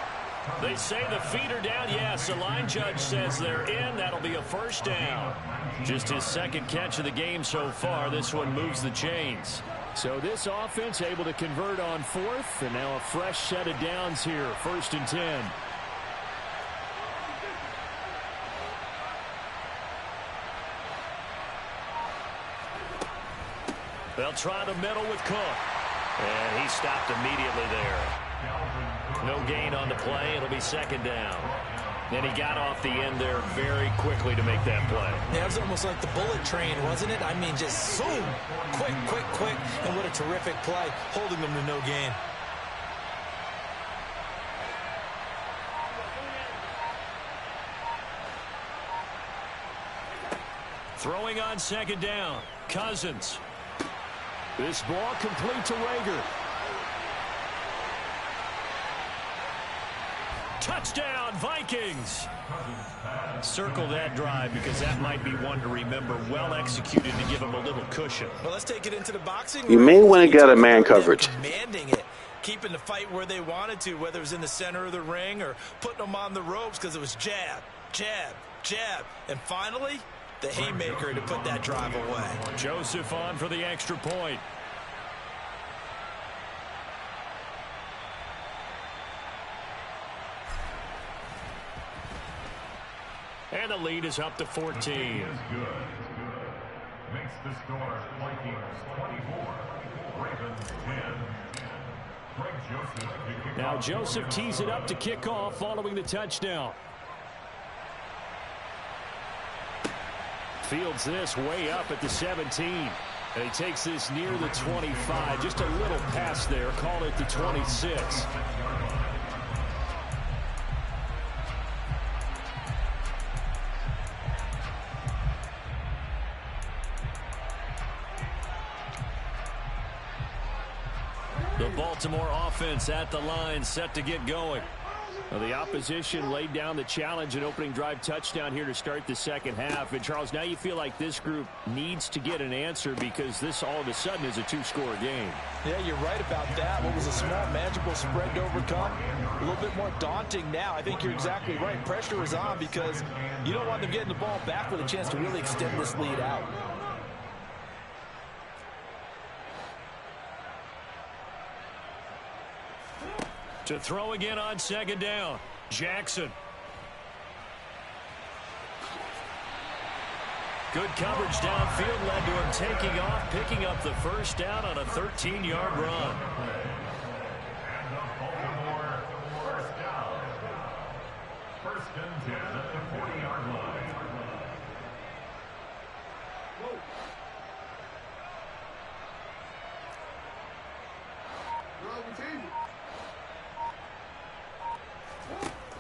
They say the feet are down. Yes, the line judge says they're in. That'll be a first down. Just his second catch of the game so far. This one moves the chains. So this offense able to convert on 4th, and now a fresh set of downs here. 1st and 10. They'll try the middle with Cook. And he stopped immediately there. No gain on the play. It'll be 2nd down. And he got off the end there very quickly to make that play. Yeah, it was almost like the bullet train, wasn't it? I mean, just zoom. Quick, quick, quick. And what a terrific play, holding them to no gain. Throwing on 2nd down. Cousins. This ball complete to Rager. Touchdown, Vikings. Circle that drive because that might be one to remember. Well executed to give them a little cushion. Well, let's take it into the boxing. You may want to get a man coverage. Commanding it, keeping the fight where they wanted to, whether it was in the center of the ring or putting them on the ropes because it was jab, jab, jab. And finally, the haymaker to put that drive away. Joseph on for the extra point. And the lead is up to 14. Makes the score Vikings 24, Ravens 10. Now Joseph tees it up to kick off following the touchdown. Fields this way up at the 17. And he takes this near the 25. Just a little pass there. Call it the 26. The Baltimore offense at the line, set to get going. Well, the opposition laid down the challenge, an opening drive touchdown here to start the second half. And, Charles, now you feel like this group needs to get an answer because this all of a sudden is a 2-score game. Yeah, you're right about that. What was a small, manageable spread to overcome, a little bit more daunting now. I think you're exactly right. Pressure is on because you don't want them getting the ball back with a chance to really extend this lead out. To throw again on 2nd down, Jackson. Good coverage downfield led to him taking off, picking up the first down on a 13-yard run. And the Baltimore first down. 1st and 10 at the 40-yard line.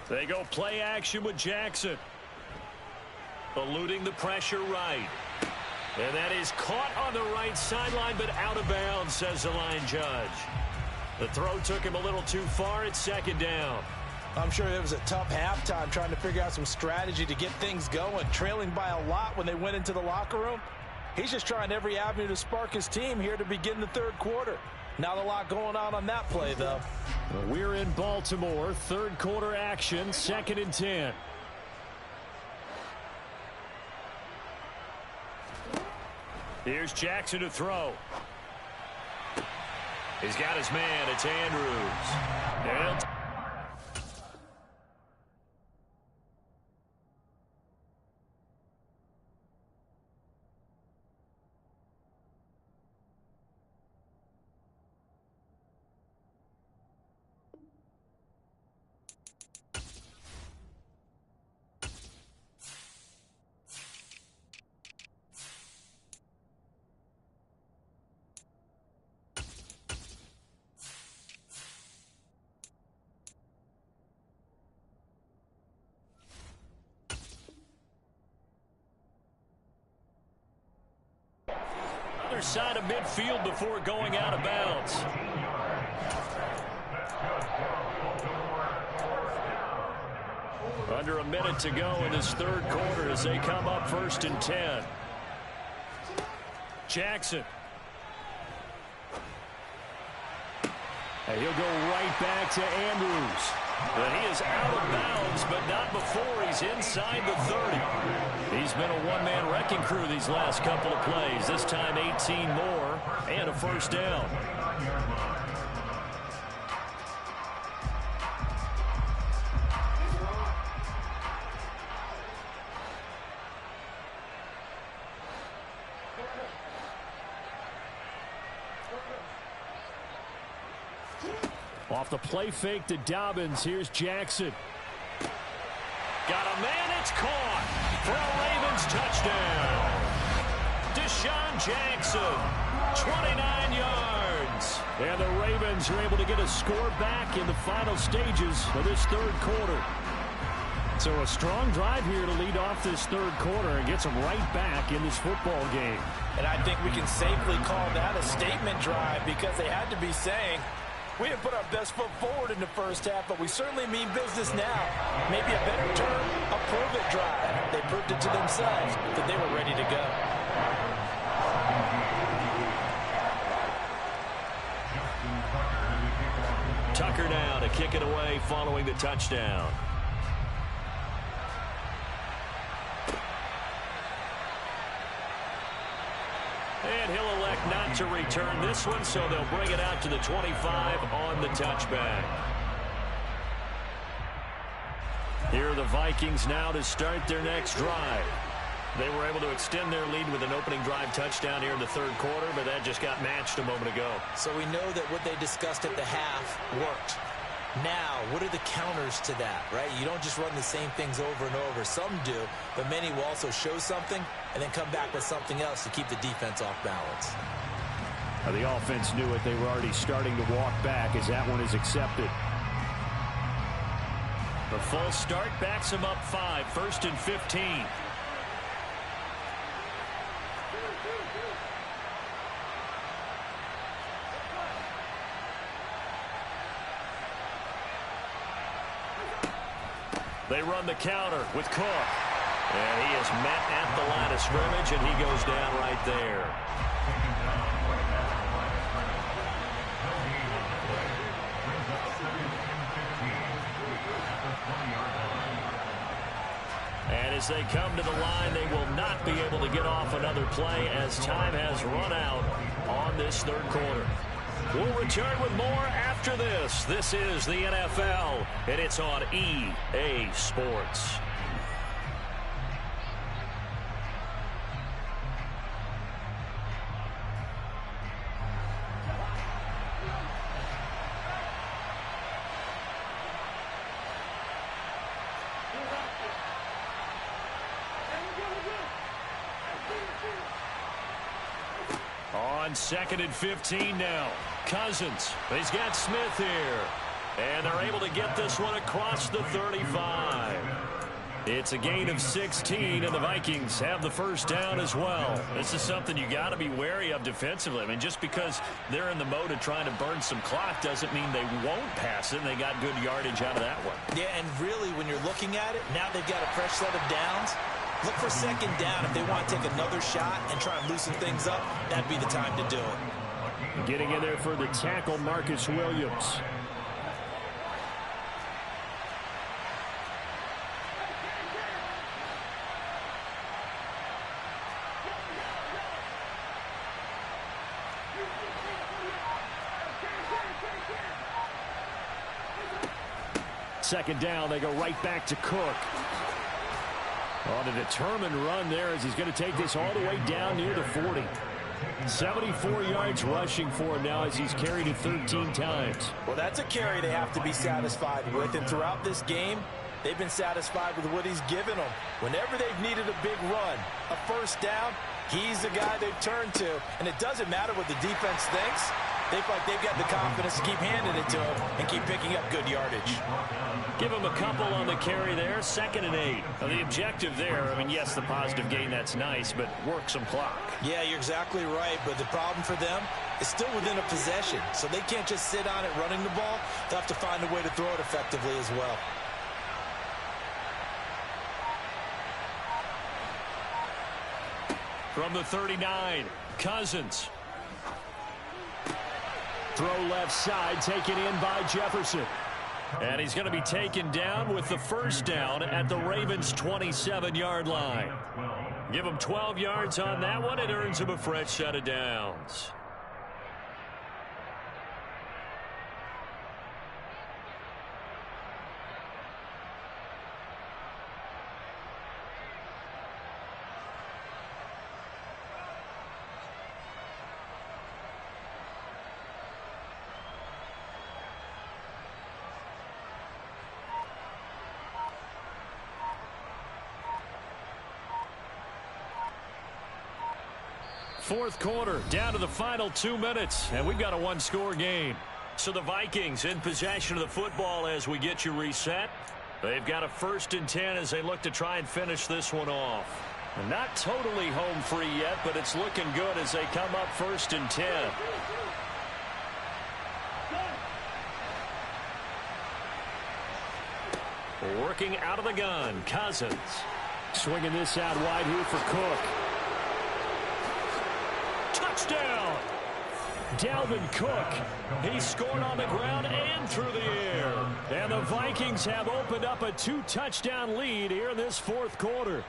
They go play action with Jackson. Eluding the pressure right. And that is caught on the right sideline, but out of bounds, says the line judge. The throw took him a little too far at 2nd down. I'm sure it was a tough halftime trying to figure out some strategy to get things going, trailing by a lot when they went into the locker room. He's just trying every avenue to spark his team here to begin the third quarter. Not a lot going on that play, though. We're in Baltimore. Third quarter action, 2nd and 10. Here's Jackson to throw. He's got his man. It's Andrews. And other side of midfield before going out of bounds. Under a minute to go in this third quarter as they come up 1st and 10. Jackson. And he'll go right back to Andrews. But he is out of bounds, but not before he's inside the 30. He's been a one-man wrecking crew these last couple of plays. This time 18 more and a first down. Off the play fake to Dobbins. Here's Jackson. Got a man. It's caught for a Ravens touchdown. Deshaun Jackson, 29 yards. And the Ravens are able to get a score back in the final stages of this third quarter. So a strong drive here to lead off this third quarter and gets them right back in this football game. And I think we can safely call that a statement drive because they had to be saying, we didn't put our best foot forward in the first half, but we certainly mean business now. Maybe a better term, a prove-it drive. They proved it to themselves that they were ready to go. Tucker now to kick it away following the touchdown. And he'll elect not to return this one, so they'll bring it out to the 25 on the touchback. Here are the Vikings now to start their next drive. They were able to extend their lead with an opening drive touchdown here in the third quarter, but that just got matched a moment ago. So we know that what they discussed at the half worked. Now, what are the counters to that, right? You don't just run the same things over and over. Some do, but many will also show something and then come back with something else to keep the defense off balance. The offense knew it. They were already starting to walk back as that one is accepted. The full start backs him up 5, 1st and 15. They run the counter with Cook. And he is met at the line of scrimmage, and he goes down right there. And as they come to the line, they will not be able to get off another play as time has run out on this third quarter. We'll return with more after this. This is the NFL, and it's on EA Sports. On 2nd and 15 now. Cousins. He's got Smith here. And they're able to get this one across the 35. It's a gain of 16, and the Vikings have the first down as well. This is something you got to be wary of defensively. I mean, just because they're in the mode of trying to burn some clock doesn't mean they won't pass it, and they got good yardage out of that one. Yeah, and really, when you're looking at it, now they've got a fresh set of downs. Look for second down if they want to take another shot and try and loosen things up. That'd be the time to do it. Getting in there for the tackle, Marcus Williams. Second down, they go right back to Cook. On a determined run there as he's going to take this all the way down near the 40. 74 yards rushing for him now as he's carried it 13 times. Well, that's a carry they have to be satisfied with. And throughout this game, they've been satisfied with what he's given them. Whenever they've needed a big run, a first down, he's the guy they've turned to. And it doesn't matter what the defense thinks. They feel like they've got the confidence to keep handing it to him and keep picking up good yardage. Give him a couple on the carry there. 2nd and 8. Now, the objective there, I mean, yes, the positive gain, that's nice, but work some clock. Yeah, you're exactly right, but the problem for them is still within a possession, so they can't just sit on it running the ball. They'll have to find a way to throw it effectively as well. From the 39, Cousins. Throw left side, taken in by Jefferson. And he's going to be taken down with the first down at the Ravens' 27-yard line. Give him 12 yards on that one. It earns him a fresh set of downs. Fourth quarter, down to the final 2 minutes, and we've got a one-score game. So the Vikings in possession of the football as we get you reset. They've got a 1st and 10 as they look to try and finish this one off. And not totally home free yet, but it's looking good as they come up 1st and 10. Working out of the gun, Cousins. Swinging this out wide here for Cook. Touchdown! Dalvin Cook. He scored on the ground and through the air. And the Vikings have opened up a 2-touchdown lead here in this 4th quarter.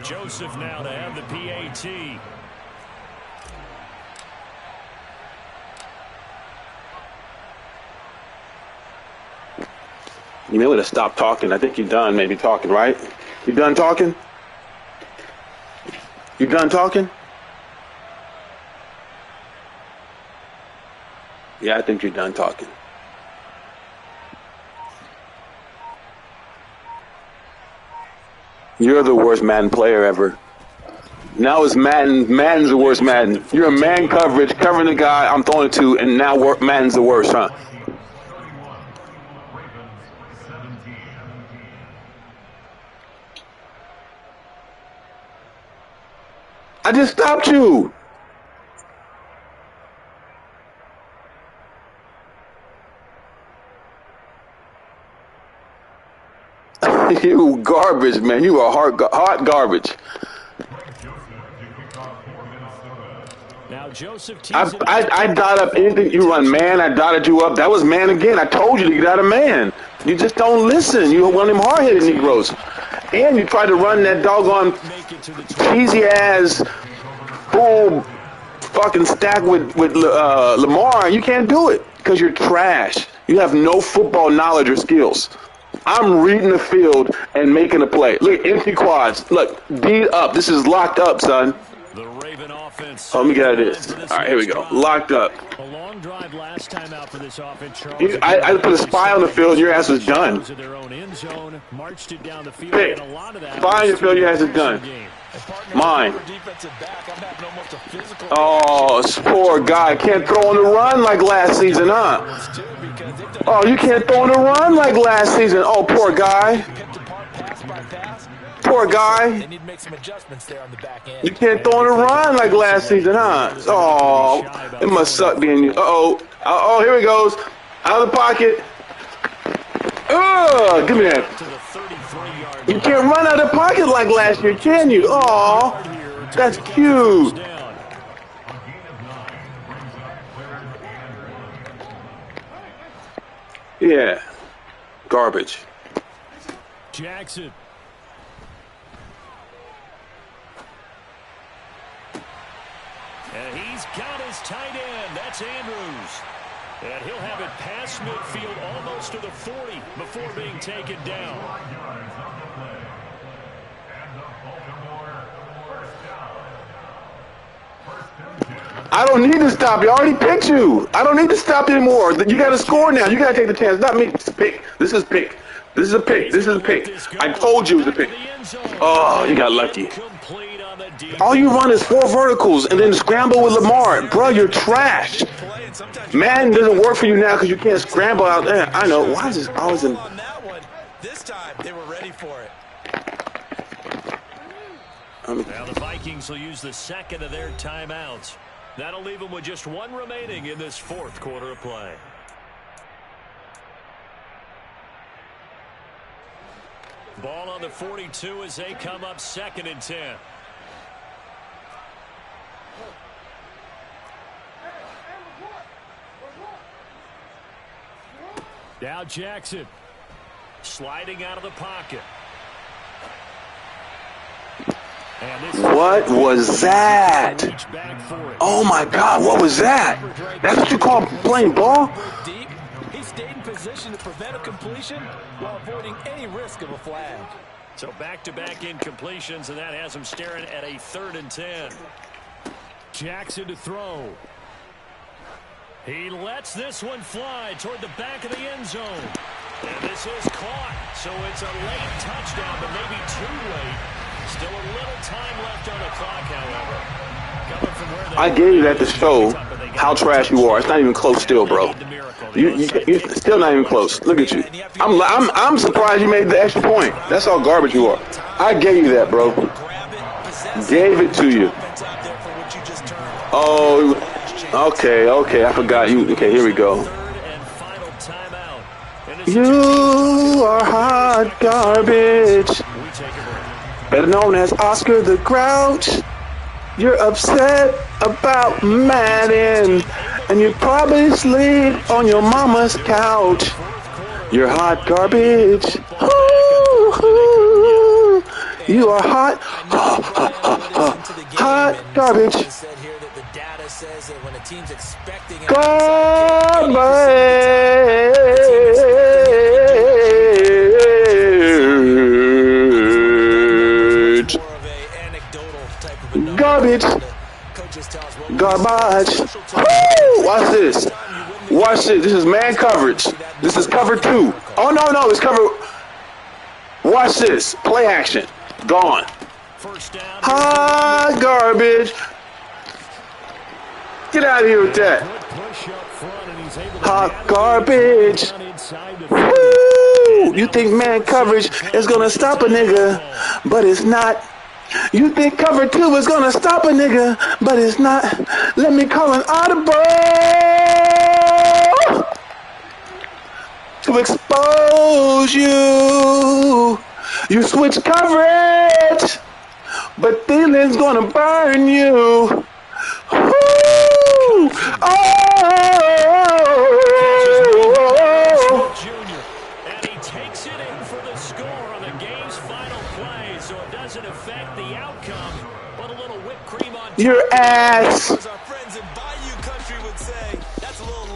Joseph now to have the PAT. You may want to stop talking. I think you're done maybe talking, right? You done talking? You done talking? Yeah, I think you're done talking. You're the worst Madden player ever. Now it's Madden. Madden's the worst Madden. You're a man coverage, covering the guy I'm throwing it to, and now Madden's the worst, huh? I just stopped you. You garbage, man. You are hot garbage. Now Joseph I dot up anything you run, man. I dotted you up. That was man again. I told you to get out of man. You just don't listen. You one of them hard-headed Negroes. And you try to run that doggone cheesy-ass full fucking stack with Lamar. You can't do it because you're trash. You have no football knowledge or skills. I'm reading the field and making a play. Look, empty quads. Look, beat up. This is locked up, son. The Raven offense. Oh, let me get out of this. All right, here we go. Locked up. A long drive last time out for this offense. I put a spy on the field, and your ass was done. Pick. Spy on the field, your ass is done. Mine. Oh, poor guy. Can't throw on the run like last season, huh? Oh, you can't throw on the run like last season. Oh, poor guy. Poor guy. They need to make some adjustments there on the back end. You can't throw on the run like last season, huh? Oh, it must suck being you. Uh-oh. Uh-oh, here he goes. Out of the pocket. Ugh, give me that. You can't run out of the pocket like last year, can you? Oh, that's cute. Yeah. Garbage. Jackson. And he's got his tight end. That's Andrews. And he'll have it past midfield almost to the 40 before being taken down. I don't need to stop. You already picked you. I don't need to stop anymore. You got to score now. You got to take the chance. Not me. It's a pick. This is pick. This is a pick. This is a pick. I told you it was a pick. Oh, you got lucky. All you run is 4 verticals and then scramble with Lamar. Bro, you're trash. Man doesn't work for you now because you can't scramble out there. I know. Why is this always in... This time they were ready for it. Now the Vikings will use the second of their timeouts. That'll leave them with just 1 remaining in this 4th quarter of play. Ball on the 42 as they come up 2nd and 10. Now Jackson sliding out of the pocket. What was that? Oh my God, what was that? That's what you call playing ball? Deep. He stayed in position to prevent a completion while avoiding any risk of a flag. So back-to-back incompletions, and that has him staring at a 3rd and 10. Jackson to throw. He lets this one fly toward the back of the end zone. And this is caught. So it's a late touchdown, but maybe too late. Still a little time left on the clock, however. Coming from where they I gave you that to show how trash you are. It's not even close still, bro. You're still not even close. Look at you. I'm surprised you made the extra point. That's how garbage you are. I gave you that, bro. Gave it to you. Oh, okay. I forgot you. Okay, here we go. You are hot garbage. Better known as Oscar the Grouch. You're upset about Madden, and you probably sleep on your mama's couch. You're hot garbage. Ooh, you are hot, hot garbage. Garbage. Garbage. Woo! Watch this. Watch this. This is man coverage. This is cover 2. Oh, no. It's cover. Watch this. Play action. Gone. Hot garbage. Get out of here with that. Hot garbage. Woo! You think man coverage is going to stop a nigga, but it's not. You think cover 2 is going to stop a nigga, but it's not. Let me call an audible to expose you. You switch coverage, but Thielen's going to burn you. Woo! And he takes it in for the score on the game's final play, so it doesn't affect the outcome, but a little whipped cream on top. Your ass. As our friends in Bayou Country would say, that's a little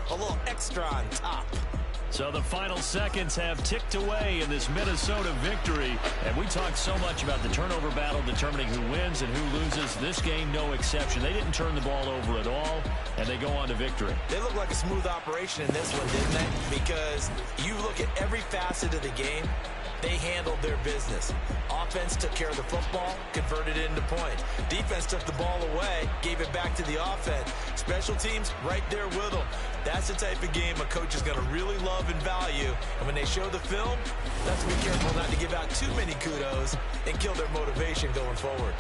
a little extra on top. So the final seconds have ticked away in this Minnesota victory. And we talked so much about the turnover battle determining who wins and who loses. This game, no exception. They didn't turn the ball over at all, and they go on to victory. They look like a smooth operation in this one, didn't they? Because you look at every facet of the game, they handled their business. Offense took care of the football, converted it into points. Defense took the ball away, gave it back to the offense. Special teams, right there with them. That's the type of game a coach is going to really love and value. And when they show the film, let's be careful not to give out too many kudos and kill their motivation going forward.